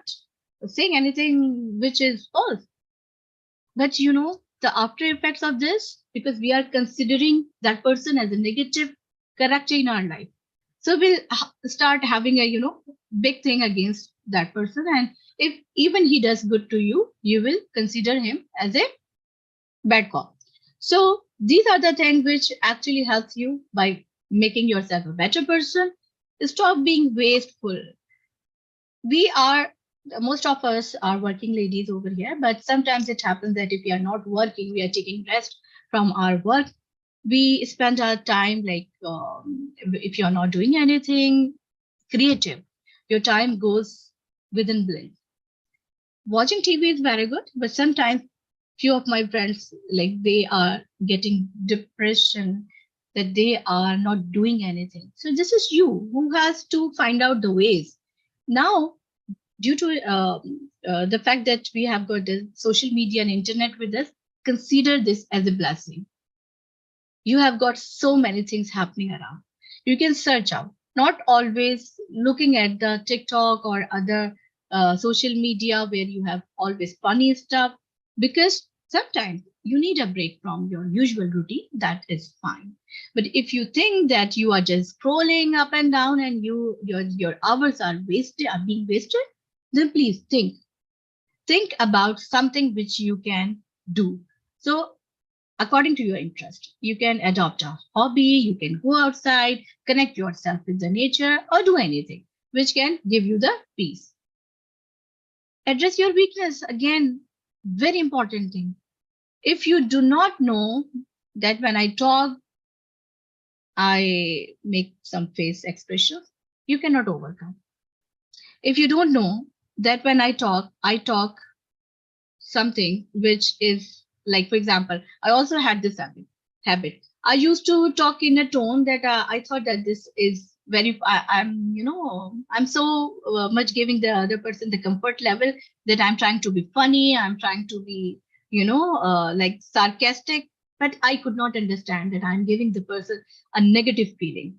saying anything which is false. But the after effects of this, because we are considering that person as a negative character in our life. So we'll start having a, big thing against that person. And if even he does good to you, you will consider him as a bad cop. So these are the things which actually helps you by making yourself a better person. Stop being wasteful. Most of us are working ladies over here, but sometimes it happens that if we are not working, we are taking rest from our work. We spend our time like, if you're not doing anything creative, your time goes within blink. Watching TV is very good, but sometimes few of my friends, like, they are getting depression, that they are not doing anything. So this is you who has to find out the ways. Now, due to the fact that we have got the social media and internet with us, consider this as a blessing. You have got so many things happening around. You can search out, not always looking at the TikTok or other social media where you have always funny stuff, because sometimes you need a break from your usual routine. That is fine. But if you think that you are just scrolling up and down and your hours are being wasted, then please think about something which you can do. So according to your interest, you can adopt a hobby, you can go outside, connect yourself with the nature, or do anything which can give you the peace. Address your weakness. Again, very important thing. If you do not know that when I talk, I make some face expressions, you cannot overcome. If you don't know that when I talk something which is like, for example, I also had this habit. I used to talk in a tone that I thought that this is very, I'm so much giving the other person the comfort level that I'm trying to be funny, I'm trying to be, like sarcastic, but I could not understand that I'm giving the person a negative feeling.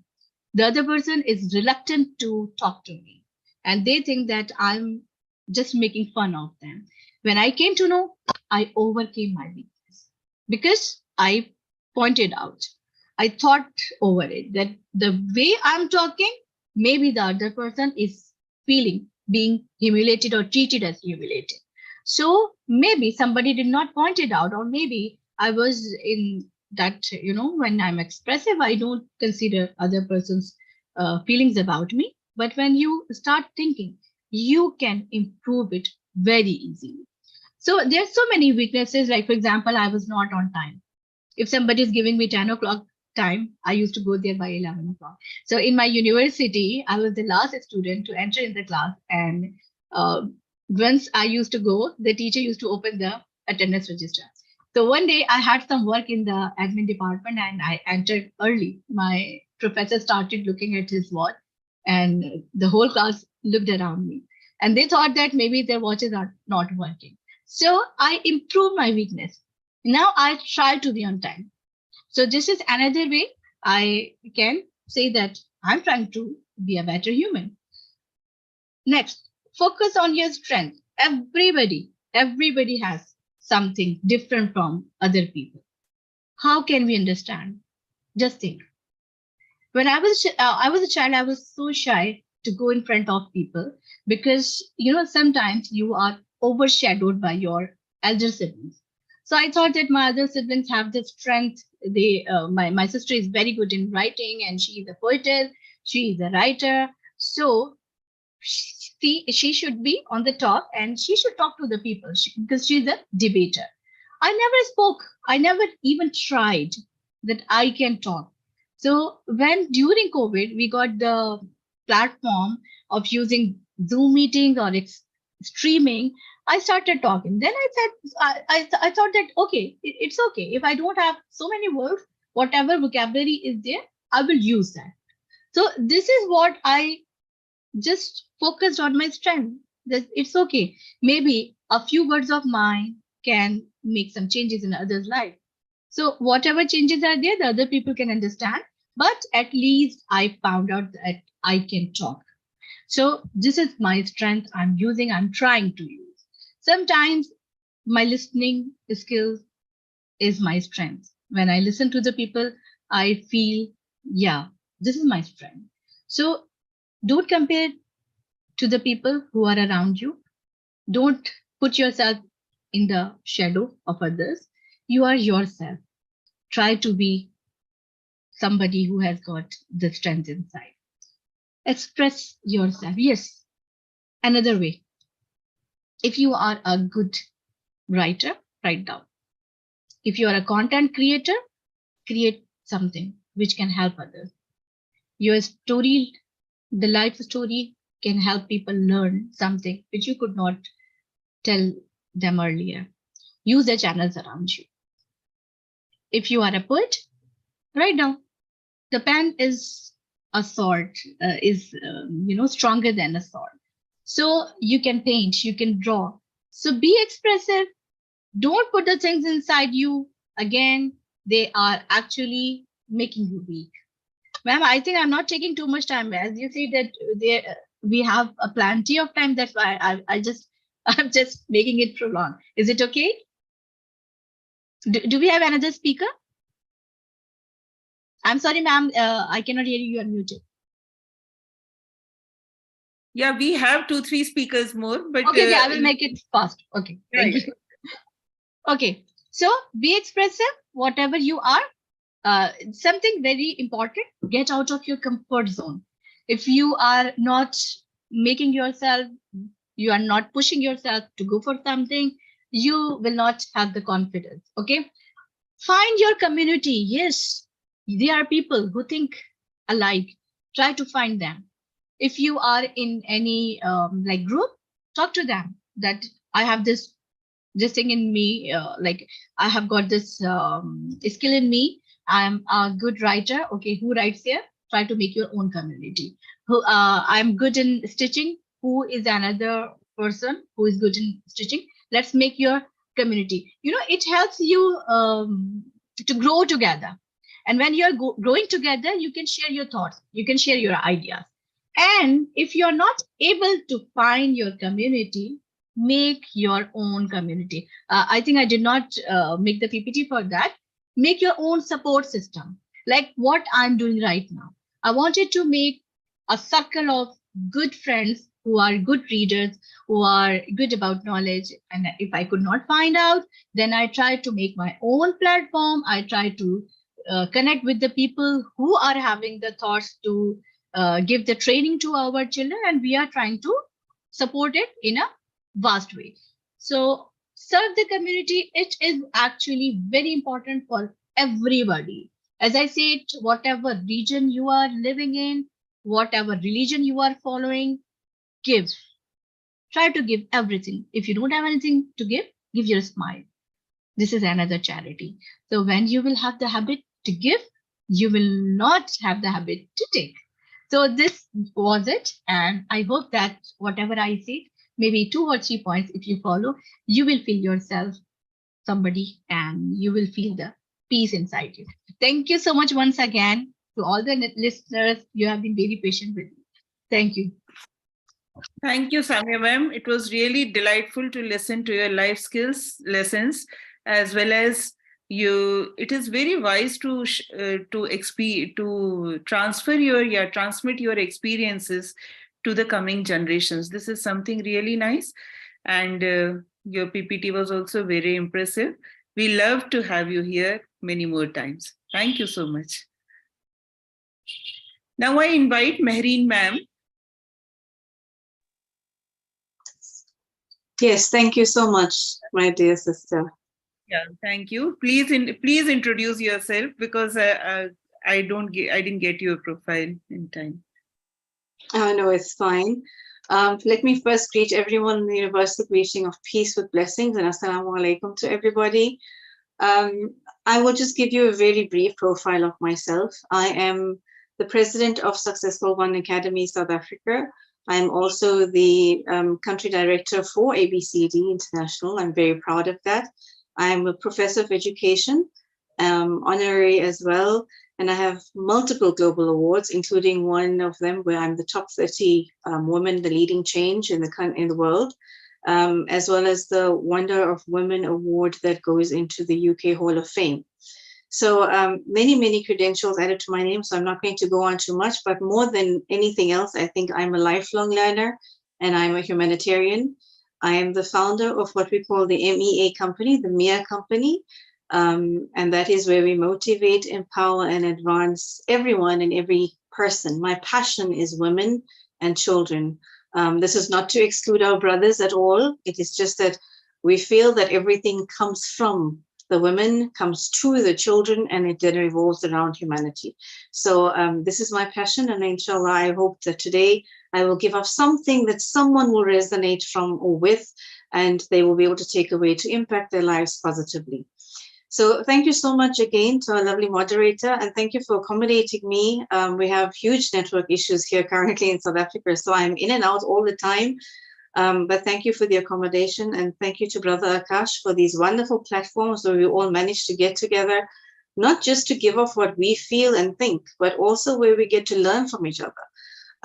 The other person is reluctant to talk to me and they think that I'm just making fun of them. When I came to know, I overcame my weakness because I pointed out, I thought over it that the way I'm talking, maybe the other person is feeling being humiliated or treated as humiliated. So maybe somebody did not point it out, or maybe I was in that, when I'm expressive, I don't consider other person's feelings about me. But when you start thinking, you can improve it very easily. So there's so many weaknesses. Like, for example, I was not on time. If somebody is giving me 10 o'clock time, I used to go there by 11 o'clock. So in my university, I was the last student to enter in the class. And once I used to go, the teacher used to open the attendance register. So one day I had some work in the admin department and I entered early. My professor started looking at his watch and the whole class looked around me. And they thought that maybe their watches are not working. So I improved my weakness. Now I try to be on time. So this is another way I can say that I'm trying to be a better human. Next, focus on your strength. Everybody has something different from other people. How can we understand? Just think. When I was a child, I was so shy to go in front of people because, sometimes you are overshadowed by your elder siblings. So I thought that my other siblings have the strength. My sister is very good in writing and she is a poetess. She is a writer. So she should be on the top and she should talk to the people because she's a debater. I never spoke. I never even tried that I can talk. So when during COVID, we got the platform of using Zoom meetings or streaming, I started talking. Then I said, I thought that, okay, it's okay. If I don't have so many words, whatever vocabulary is there, I will use that. So this is what I just focused on my strength. That it's okay. Maybe a few words of mine can make some changes in others' life. So whatever changes are there, the other people can understand. But at least I found out that I can talk. So this is my strength I'm trying to use. Sometimes my listening skills is my strength. When I listen to the people, I feel, yeah, this is my strength. So don't compare to the people who are around you. Don't put yourself in the shadow of others. You are yourself. Try to be somebody who has got the strength inside. Express yourself. Yes, another way. If you are a good writer, write down. If you are a content creator, create something which can help others. Your story, the life story, can help people learn something which you could not tell them earlier. Use the channels around you. If you are a poet, write down. The pen is a sword, stronger than a sword. So you can paint, you can draw. So be expressive. Don't put the things inside you. Again, they are actually making you weak. Ma'am, I think I'm not taking too much time. As you see that we have a plenty of time. That's why I'm just making it prolonged. Is it okay? Do we have another speaker? I'm sorry, ma'am. I cannot hear you. You are muted. Yeah, we have 2-3 speakers more, but okay, I will make it fast. Okay, thank you. Okay, so be expressive, whatever you are. Something very important, get out of your comfort zone. If you are not making yourself, you are not pushing yourself to go for something, you will not have the confidence. Okay, find your community. Yes, there are people who think alike. Try to find them. If you are in any like group, talk to them that I have this thing in me, like I have got this skill in me. I'm a good writer. Okay, who writes here? Try to make your own community. Who I'm good in stitching. Who is another person who is good in stitching? Let's make your community. You know, it helps you to grow together. And when you're growing together, you can share your thoughts. You can share your ideas. And if you're not able to find your community, make your own community. I think I did not make the PPT for that. Make your own support system, like what I'm doing right now. I wanted to make a circle of good friends who are good readers, who are good about knowledge. And if I could not find out, then I tried to make my own platform. I tried to connect with the people who are having the thoughts to give the training to our children, and we are trying to support it in a vast way. So serve the community. It is actually very important for everybody. As I said, whatever region you are living in, whatever religion you are following, give. Try to give everything. If you don't have anything to give your smile. This is another charity. So when you will have the habit to give, you will not have the habit to take. So this was it. And I hope that whatever I said, maybe 2 or 3 points, if you follow, you will feel yourself somebody and you will feel the peace inside you. Thank you so much once again to all the listeners. You have been very patient with me. Thank you. Thank you, Samia ma'am. It was really delightful to listen to your life skills lessons, as well as it is very wise to transmit your experiences to the coming generations. This is something really nice, and your PPT was also very impressive. We love to have you here many more times. Thank you so much. Now I invite Mehreen ma'am. Yes, thank you so much, my dear sister. Yeah, thank you. Please introduce yourself, because I didn't get your profile in time. Oh, no, it's fine. Let me first greet everyone in the universal greeting of peace with blessings, and assalamu alaikum to everybody. I will just give you a very brief profile of myself. I am the president of Successful One Academy South Africa. I am also the country director for ABCD International. I'm very proud of that. I'm a professor of education, honorary as well, and I have multiple global awards, including one of them where I'm the top 30 woman, the leading change in the world, as well as the Wonder of Women Award that goes into the UK Hall of Fame. So many credentials added to my name, so I'm not going to go on too much, but more than anything else, I think I'm a lifelong learner and I'm a humanitarian. I am the founder of what we call the MEA company, the MEA company, and that is where we motivate, empower, and advance everyone and every person. My passion is women and children. This is not to exclude our brothers at all. It is just that we feel that everything comes from the women, comes to the children, and it then revolves around humanity. So this is my passion, and inshallah, I hope that today I will give up something that someone will resonate from or with, and they will be able to take away to impact their lives positively. So thank you so much again to our lovely moderator, and thank you for accommodating me. We have huge network issues here currently in South Africa, so I'm in and out all the time. But thank you for the accommodation, and thank you to Brother Akash for these wonderful platforms where we all manage to get together, not just to give off what we feel and think, but also where we get to learn from each other.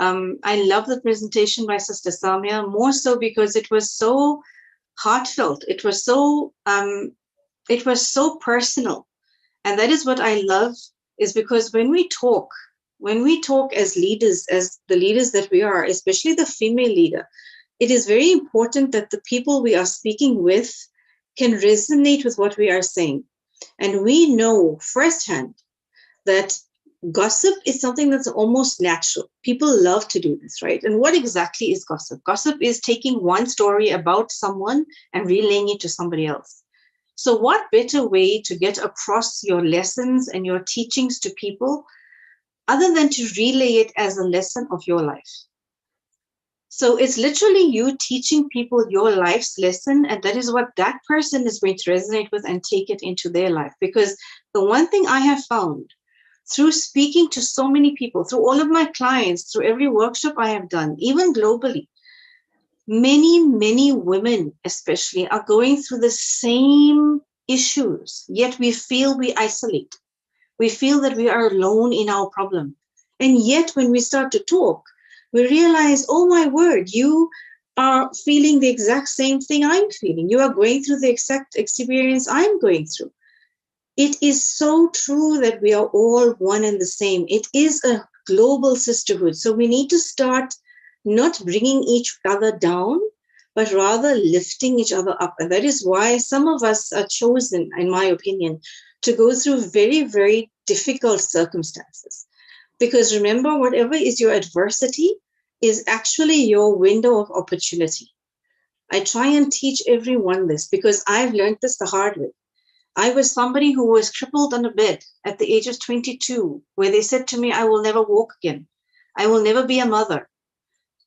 I love the presentation by Sister Samia, more so because it was so heartfelt. It was so personal. And that is what I love, is because when we talk as leaders, as the leaders that we are, especially the female leader, it is very important that the people we are speaking with can resonate with what we are saying. And we know firsthand that gossip is something that's almost natural. People love to do this, right? And what exactly is gossip? Gossip is taking one story about someone and relaying it to somebody else. So what better way to get across your lessons and your teachings to people other than to relay it as a lesson of your life? So it's literally you teaching people your life's lesson, and that is what that person is going to resonate with and take it into their life. Because the one thing I have found through speaking to so many people, through all of my clients, through every workshop I have done, even globally, many women especially are going through the same issues, yet we feel we isolate. We feel that we are alone in our problem. And yet when we start to talk, we realize, oh my word, you are feeling the exact same thing I'm feeling. You are going through the exact experience I'm going through. It is so true that we are all one and the same. It is a global sisterhood. So we need to start not bringing each other down, but rather lifting each other up. And that is why some of us are chosen, in my opinion, to go through very, very difficult circumstances. Because remember, whatever is your adversity is actually your window of opportunity. I try and teach everyone this because I've learned this the hard way. I was somebody who was crippled on a bed at the age of 22, where they said to me, I will never walk again. I will never be a mother.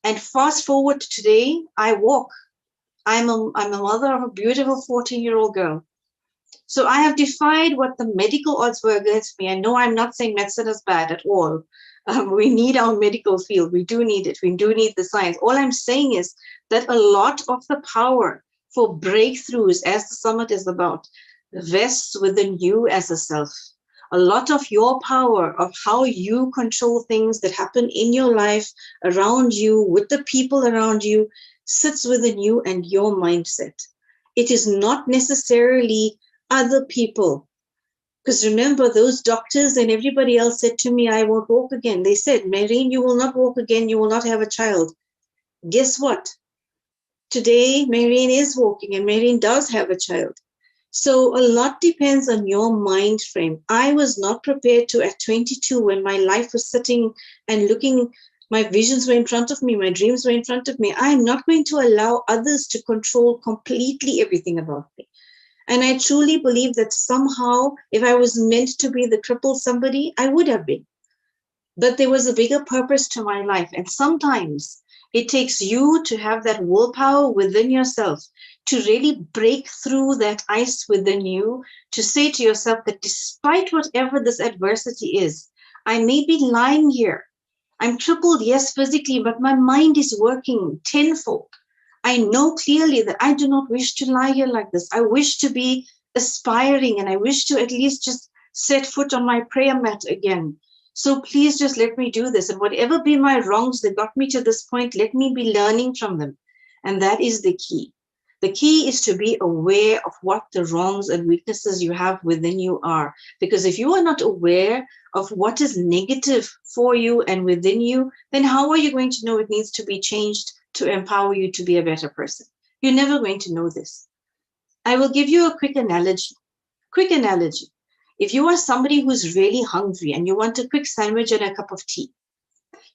And fast forward to today, I walk. I'm a mother of a beautiful 14-year-old girl. So I have defied what the medical odds were against me. I know I'm not saying medicine is bad at all. We need our medical field. We do need it. We do need the science. All I'm saying is that a lot of the power for breakthroughs, as the summit is about, vests within you as a self. A lot of your power of how you control things that happen in your life, around you, with the people around you, sits within you and your mindset. It is not necessarily other people. Because remember, those doctors and everybody else said to me, I won't walk again. They said, Mehreen, you will not walk again. You will not have a child. Guess what? Today, Mehreen is walking and Mehreen does have a child. So a lot depends on your mind frame. I was not prepared to, at 22, when my life was sitting and looking, my visions were in front of me, my dreams were in front of me. I'm not going to allow others to control completely everything about me. And I truly believe that somehow, if I was meant to be the crippled somebody, I would have been. But there was a bigger purpose to my life. And sometimes it takes you to have that willpower within yourself to really break through that ice within you, to say to yourself that despite whatever this adversity is, I may be lying here. I'm crippled, yes, physically, but my mind is working tenfold. I know clearly that I do not wish to lie here like this. I wish to be aspiring and I wish to at least just set foot on my prayer mat again. So please just let me do this. And whatever be my wrongs that got me to this point, let me be learning from them. And that is the key. The key is to be aware of what the wrongs and weaknesses you have within you are. Because if you are not aware of what is negative for you and within you, then how are you going to know it needs to be changed to empower you to be a better person? You're never going to know this. I will give you a quick analogy. If you are somebody who's really hungry and you want a quick sandwich and a cup of tea,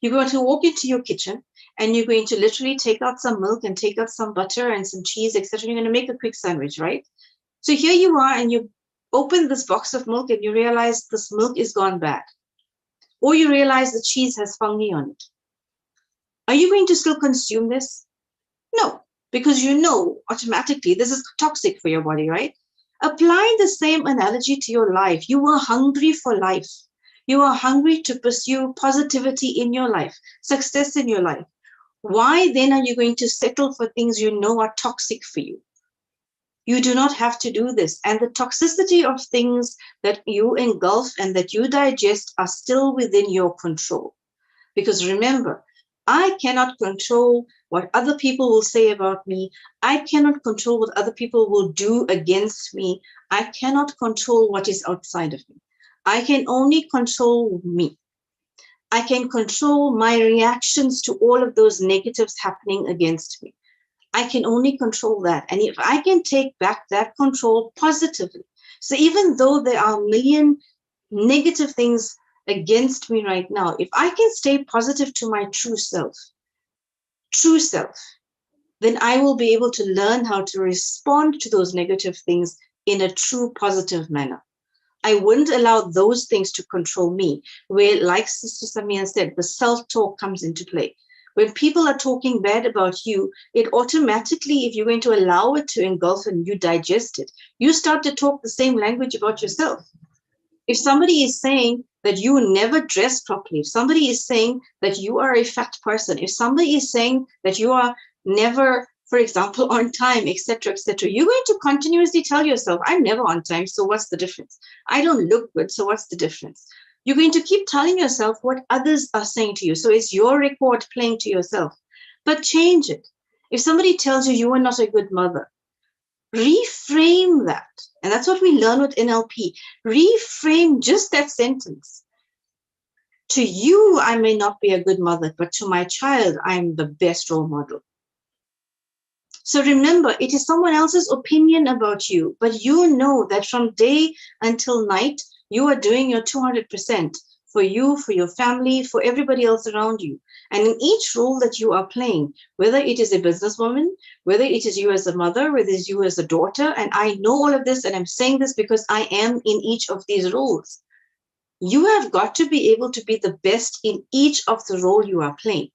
you're going to walk into your kitchen and you're going to literally take out some milk and take out some butter and some cheese, etc. You're going to make a quick sandwich, right? So here you are and you open this box of milk and you realize this milk is gone bad. Or you realize the cheese has fungi on it. Are you going to still consume this? No, because you know automatically this is toxic for your body, right? Apply the same analogy to your life. You are hungry for life. You are hungry to pursue positivity in your life, success in your life. Why then are you going to settle for things you know are toxic for you? You do not have to do this. And the toxicity of things that you engulf and that you digest are still within your control. Because remember, I cannot control what other people will say about me. I cannot control what other people will do against me. I cannot control what is outside of me. I can only control me. I can control my reactions to all of those negatives happening against me. I can only control that. And if I can take back that control positively, so even though there are a million negative things against me right now, if I can stay positive to my true self, then I will be able to learn how to respond to those negative things in a true positive manner. I wouldn't allow those things to control me, where, like Sister Samia said, the self-talk comes into play. When people are talking bad about you, it automatically, if you're going to allow it to engulf and you digest it, you start to talk the same language about yourself. If somebody is saying that you never dress properly, if somebody is saying that you are a fat person, if somebody is saying that you are never, for example, on time, etc., you're going to continuously tell yourself, I'm never on time, so what's the difference? I don't look good, so what's the difference? You're going to keep telling yourself what others are saying to you. So it's your record playing to yourself. But change it. If somebody tells you you are not a good mother, reframe that. And that's what we learn with NLP. Reframe just that sentence. To you, I may not be a good mother, but to my child, I'm the best role model. So remember, it is someone else's opinion about you, but you know that from day until night, you are doing your 200% for you, for your family, for everybody else around you. And in each role that you are playing, whether it is a businesswoman, whether it is you as a mother, whether it is you as a daughter, and I know all of this, and I'm saying this because I am in each of these roles. You have got to be able to be the best in each of the role you are playing.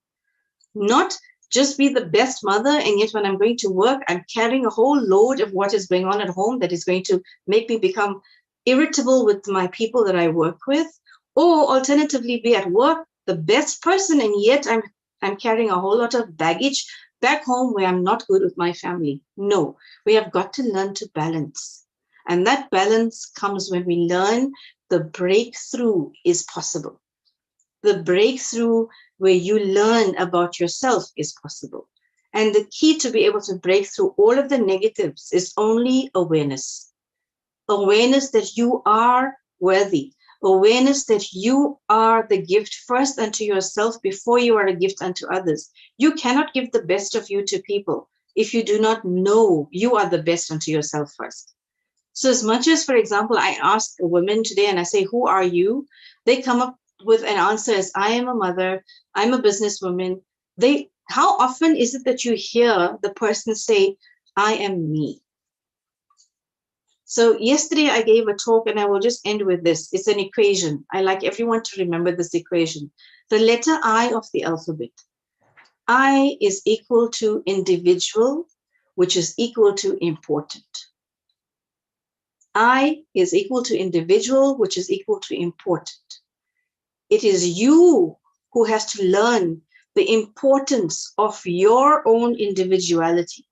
Not just be the best mother, and yet when I'm going to work, I'm carrying a whole load of what is going on at home that is going to make me become irritable with my people that I work with, or alternatively be at work the best person, and yet I'm carrying a whole lot of baggage back home where I'm not good with my family. No, we have got to learn to balance. And that balance comes when we learn the breakthrough is possible. The breakthrough where you learn about yourself is possible. And the key to be able to break through all of the negatives is only awareness. Awareness that you are worthy. Awareness that you are the gift first unto yourself before you are a gift unto others. You cannot give the best of you to people if you do not know you are the best unto yourself first. So as much as, for example, I ask a woman today and I say, who are you? They come up with an answer as, I am a mother, I'm a businesswoman. How often is it that you hear the person say, I am me? So yesterday I gave a talk, and I will just end with this. It's an equation. I like everyone to remember this equation. The letter I of the alphabet. I is equal to individual, which is equal to important. I is equal to individual, which is equal to important. It is you who has to learn the importance of your own individuality.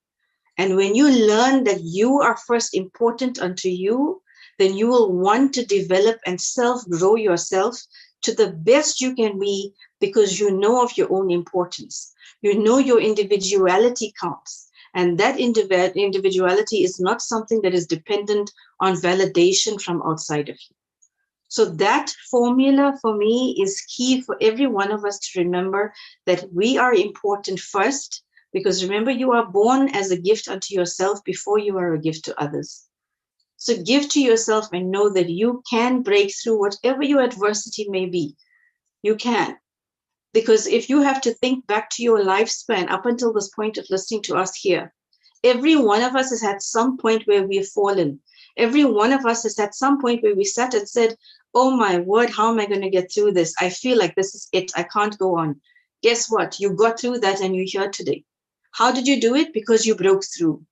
And when you learn that you are first important unto you, then you will want to develop and self-grow yourself to the best you can be, because you know of your own importance. You know your individuality counts. And that individuality is not something that is dependent on validation from outside of you. So that formula for me is key for every one of us to remember that we are important first. Because remember, you are born as a gift unto yourself before you are a gift to others. So give to yourself and know that you can break through whatever your adversity may be. You can. Because if you have to think back to your lifespan up until this point of listening to us here, every one of us has had some point where we've fallen. Every one of us has had some point where we sat and said, oh my word, how am I going to get through this? I feel like this is it. I can't go on. Guess what? You got through that and you're here today. How did you do it? Because you broke through.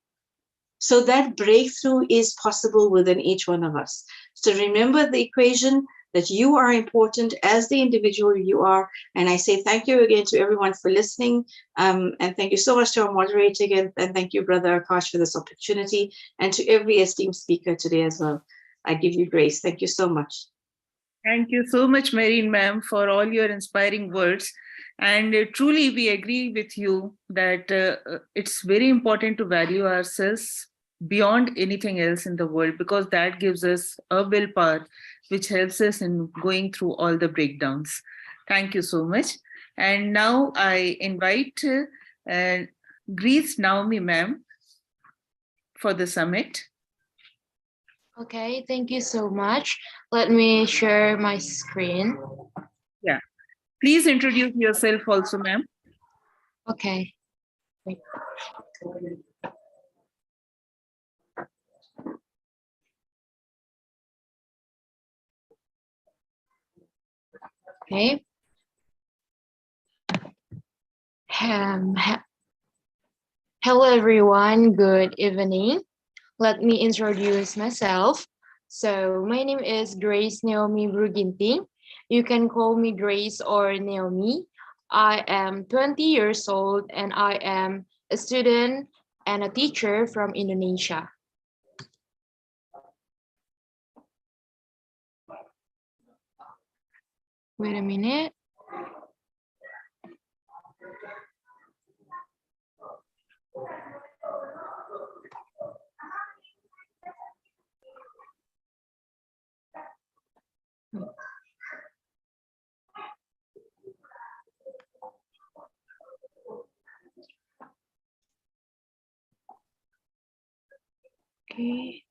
So that breakthrough is possible within each one of us. So remember the equation that you are important as the individual you are. And I say thank you again to everyone for listening. And thank you so much to our moderator again. And thank you, Brother Akash, for this opportunity. And to every esteemed speaker today as well. I give you grace. Thank you so much. Thank you so much, Marine ma'am, for all your inspiring words. And truly, we agree with you that it's very important to value ourselves beyond anything else in the world, because that gives us a willpower, which helps us in going through all the breakdowns. Thank you so much. And now I invite Greece Naomi ma'am for the summit. Okay, thank you so much. Let me share my screen. Yeah. Please introduce yourself also, ma'am. Okay. Okay. Hello, everyone. Good evening. Let me introduce myself. So my name is Grace Naomi Bruginting. You can call me Grace or Naomi. I am 20 years old and I am a student and a teacher from Indonesia. Wait a minute. Okay.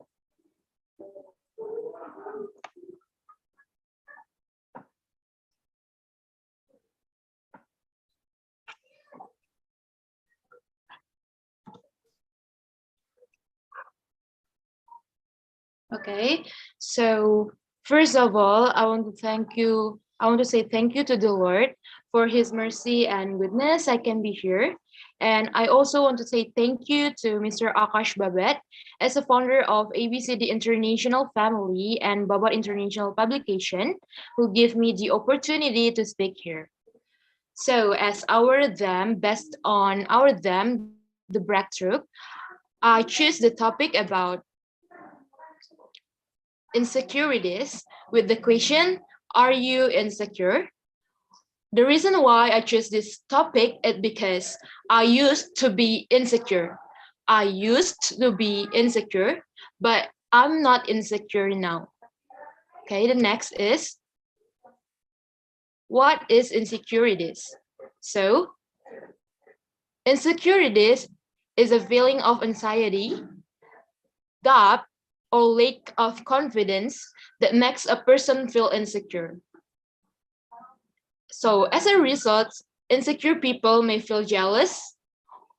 Okay, so first of all, I want to say thank you to the Lord for his mercy and goodness I can be here. And I also want to say thank you to Mr. Akash Babet as a founder of ABCD International Family and Babet International Publication, who gave me the opportunity to speak here. So as based on the breakthrough, I choose the topic about insecurities with the question, are you insecure? The reason why I chose this topic is because I used to be insecure. But I'm not insecure now. Okay, the next is, what is insecurities? So, insecurities is a feeling of anxiety, doubt, or lack of confidence that makes a person feel insecure. So as a result, insecure people may feel jealous,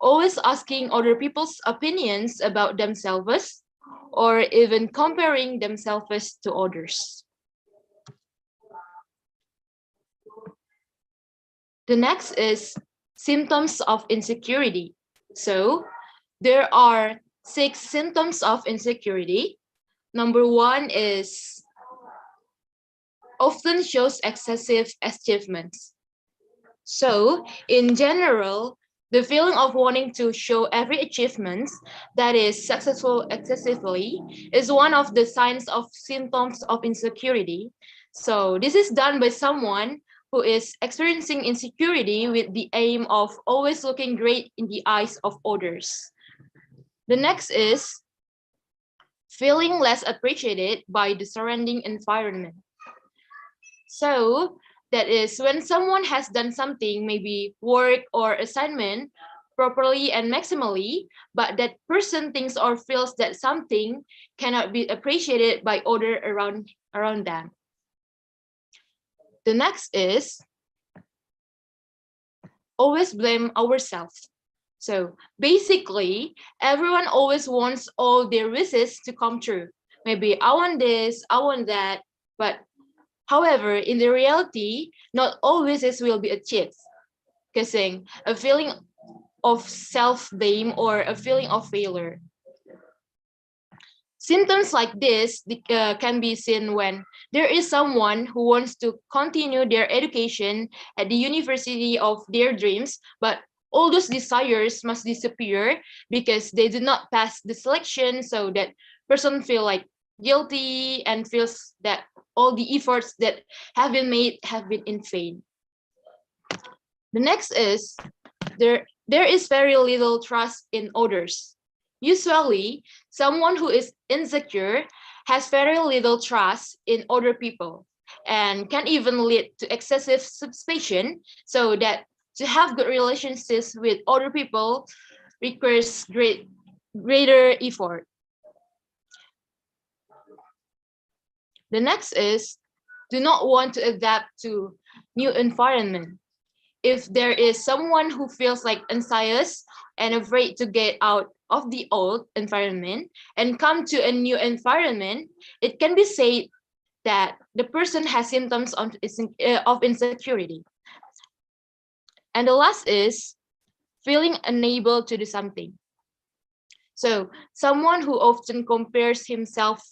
always asking other people's opinions about themselves, or even comparing themselves to others. The next is symptoms of insecurity. So there are 6 symptoms of insecurity. Number 1 is often shows excessive achievements. So in general, the feeling of wanting to show every achievement that is successful excessively is one of the signs of symptoms of insecurity. So this is done by someone who is experiencing insecurity with the aim of always looking great in the eyes of others. The next is feeling less appreciated by the surrounding environment. So that is when someone has done something, maybe work or assignment, properly and maximally, but that person thinks or feels that something cannot be appreciated by others around them. The next is always blame ourselves. So basically, everyone always wants all their wishes to come true. Maybe I want this, I want that, but however, in the reality, not all wishes will be achieved, causing a feeling of self-blame or a feeling of failure. Symptoms like this can be seen when there is someone who wants to continue their education at the university of their dreams, but all those desires must disappear because they did not pass the selection, so that person feel like guilty and feels that all the efforts that have been made have been in vain. The next is there is very little trust in others. Usually, someone who is insecure has very little trust in other people and can even lead to excessive suspicion, so that to have good relationships with other people requires greater effort. The next is do not want to adapt to new environment. If there is someone who feels like anxious and afraid to get out of the old environment and come to a new environment, it can be said that the person has symptoms of insecurity. And the last is feeling unable to do something. So someone who often compares himself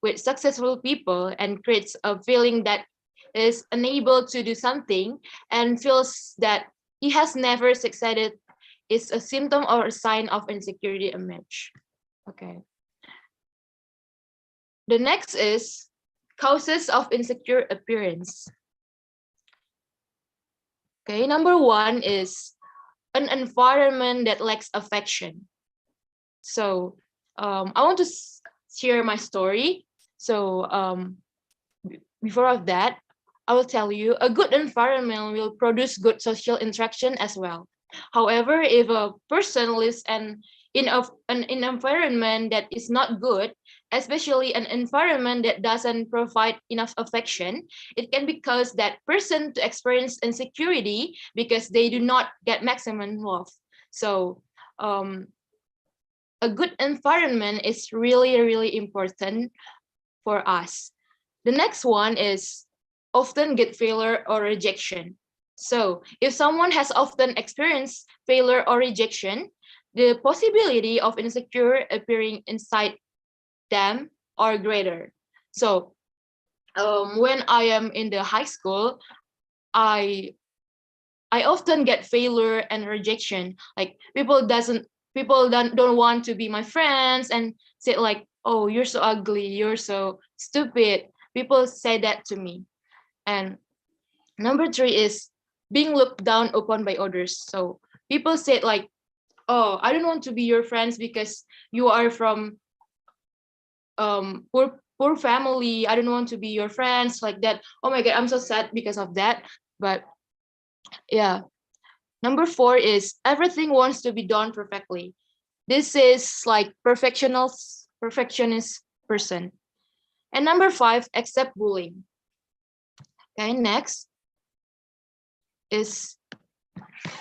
with successful people and creates a feeling that is unable to do something and feels that he has never succeeded is a symptom or a sign of insecurity image. Okay. The next is causes of insecure appearance. Okay, number one is an environment that lacks affection. So I want to share my story. So before of that, I will tell you a good environment will produce good social interaction as well. However, if a person lives in an environment that is not good, especially an environment that doesn't provide enough affection, it can be cause that person to experience insecurity because they do not get maximum love. So a good environment is really, really important for us. The next one is often get failure or rejection. So if someone has often experienced failure or rejection, the possibility of insecure appearing inside them are greater. So when I am in the high school, I often get failure and rejection. Like people don't want to be my friends and say like, oh, you're so ugly, you're so stupid. People say that to me. And number three is being looked down upon by others. So people say like, oh, I don't want to be your friends because you are from poor family. I don't want to be your friends like that. Oh my God, I'm so sad because of that. But yeah. Number four is everything wants to be done perfectly. This is like perfectionist person. And number five, accept bullying. Okay, next is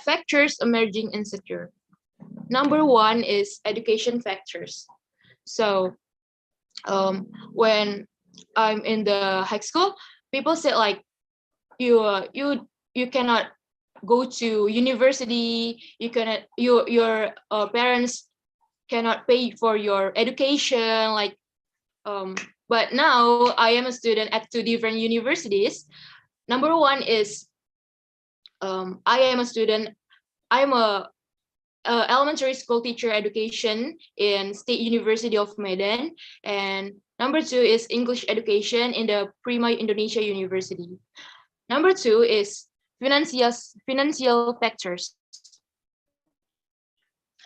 factors emerging insecure. Number one is education factors. So when I'm in the high school, people say like you cannot go to university, you cannot your parents cannot pay for your education, like but now I am a student at two different universities. Number one is I am a student, I'm a elementary school teacher education in State University of Medan, and number two is English education in the Prima Indonesia University. Number two is financial factors.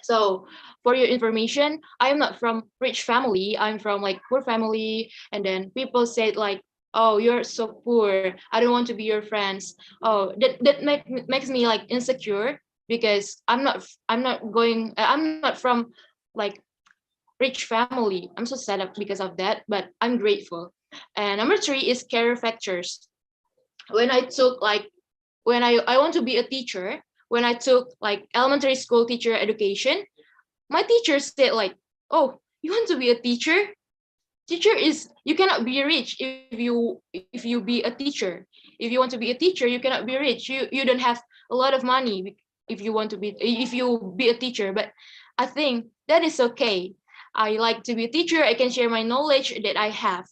So for your information, I am not from rich family, I'm from like poor family, and then people said like, oh, you're so poor, I don't want to be your friends. Oh, that makes me like insecure because I'm not from like rich family. I'm so sad because of that, but I'm grateful. And number three is career factors. When I took like, when I want to be a teacher, when I took like elementary school teacher education, my teacher said like, oh, you want to be a teacher? Teacher is, you cannot be rich if you be a teacher. If you want to be a teacher, you cannot be rich. You don't have a lot of money if you be a teacher. But I think that is okay. I like to be a teacher. I can share my knowledge that I have.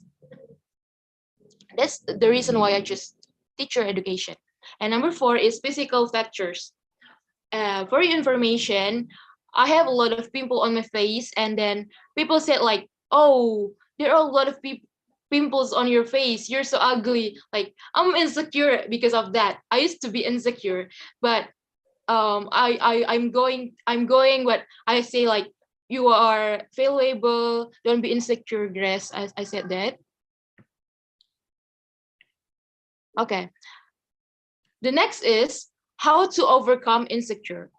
That's the reason why I choose teacher education. And number four is physical factors. For your information, I have a lot of pimple on my face, and then people said like, oh, there are a lot of pimples on your face, you're so ugly. Like I'm insecure because of that. I used to be insecure, but I'm going what I say, like, you are failable, don't be insecure, Grace. I said that. Okay. The next is how to overcome insecure.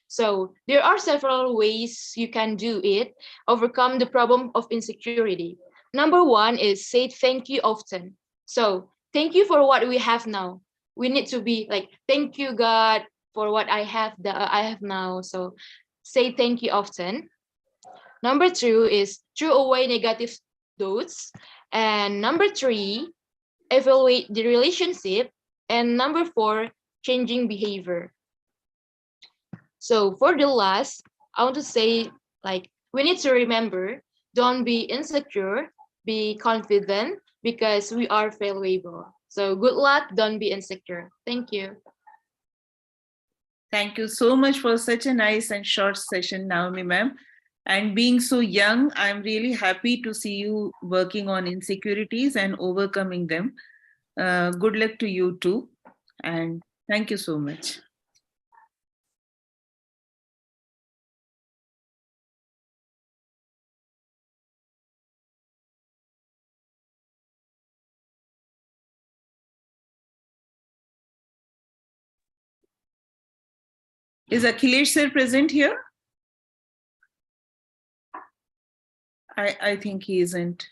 So there are several ways you can do it, overcome the problem of insecurity. Number one is say thank you often. So thank you for what we have now. We need to be like, thank you, God, for what I have now. So say thank you often. Number two is throw away negative thoughts. And number three, evaluate the relationship. And number four, changing behavior. So for the last, I want to say, like, we need to remember, don't be insecure, be confident, because we are valuable. So good luck, don't be insecure. Thank you. Thank you so much for such a nice and short session, Naomi ma'am. And being so young, I'm really happy to see you working on insecurities and overcoming them. Good luck to you too. And thank you so much. Is Akhilesh sir present here? I think he isn't.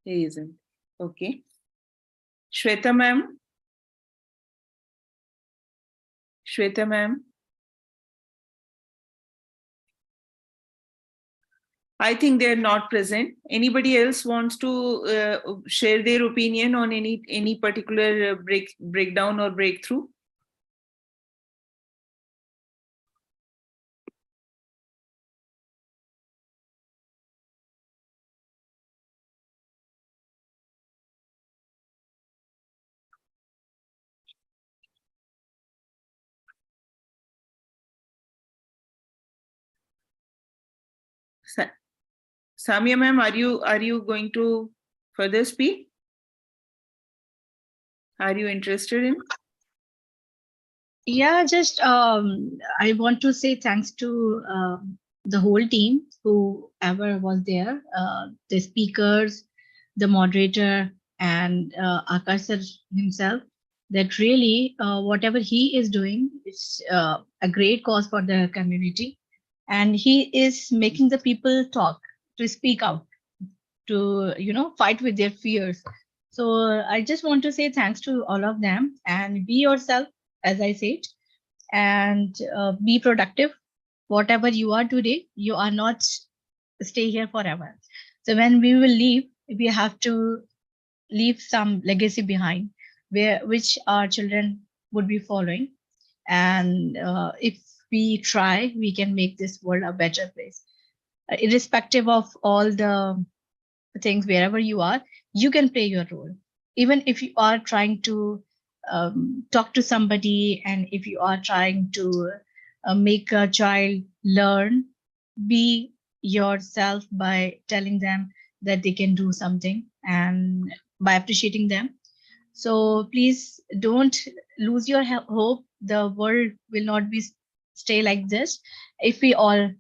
He isn't. Okay. Shweta ma'am. Shweta ma'am. I think they're not present. Anybody else wants to share their opinion on any particular breakdown or breakthrough? Samia ma'am, are you going to further speak? Are you interested in? Yeah, just I want to say thanks to the whole team, whoever was there, the speakers, the moderator, and Akash sir himself, that really whatever he is doing is a great cause for the community. And he is making the people talk, to speak out, to, you know, fight with their fears. So I just want to say thanks to all of them, and be yourself, as I said, and be productive. Whatever you are today, you are not stay here forever. So when we will leave, we have to leave some legacy behind, which our children would be following. And if we try, we can make this world a better place. Irrespective of all the things, wherever you are, you can play your role. Even if you are trying to talk to somebody, and if you are trying to make a child learn, be yourself by telling them that they can do something, and by appreciating them. So please don't lose your hope. The world will not be stay like this if we all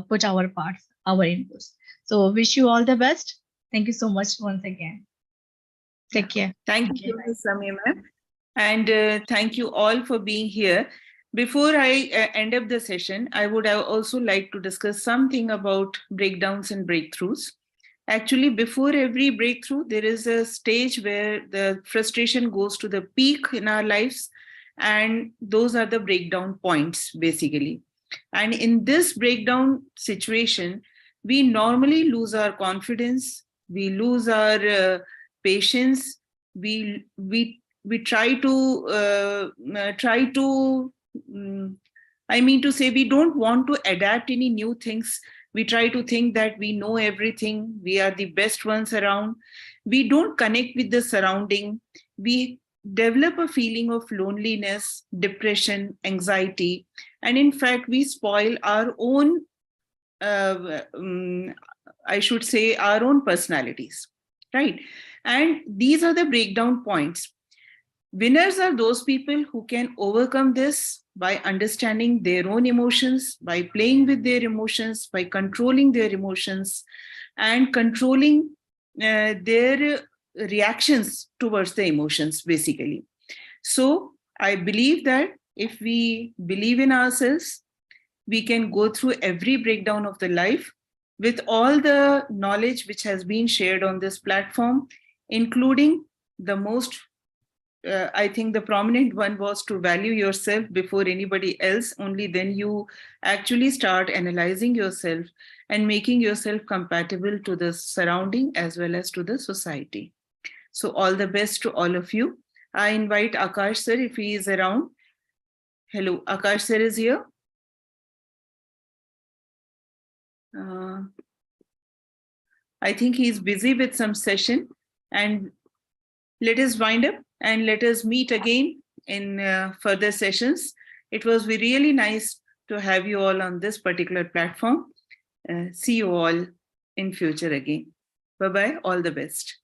put our parts, our inputs. So wish you all the best. Thank you so much once again. Take care. Thank you, Samia ma'am. And thank you all for being here. Before I end up the session, I would also like to discuss something about breakdowns and breakthroughs. Actually, before every breakthrough, there is a stage where the frustration goes to the peak in our lives, and those are the breakdown points, basically. And in this breakdown situation, we normally lose our confidence, we lose our patience, we try to I mean to say, we don't want to adapt any new things. We try to think that we know everything, we are the best ones around. We don't connect with the surrounding. We develop a feeling of loneliness, depression, anxiety, and in fact, we spoil our own, I should say, our own personalities, right? And these are the breakdown points. Winners are those people who can overcome this by understanding their own emotions, by playing with their emotions, by controlling their emotions, and controlling their reactions towards the emotions, basically. So I believe that if we believe in ourselves, we can go through every breakdown of the life with all the knowledge which has been shared on this platform, including the most, I think the prominent one was to value yourself before anybody else. Only then you actually start analyzing yourself and making yourself compatible to the surrounding as well as to the society. So all the best to all of you. I invite Akash sir if he is around. Hello, Akash sir is here. I think he's busy with some session, and let us wind up and let us meet again in further sessions. It was really nice to have you all on this particular platform. See you all in future again. Bye-bye. All the best.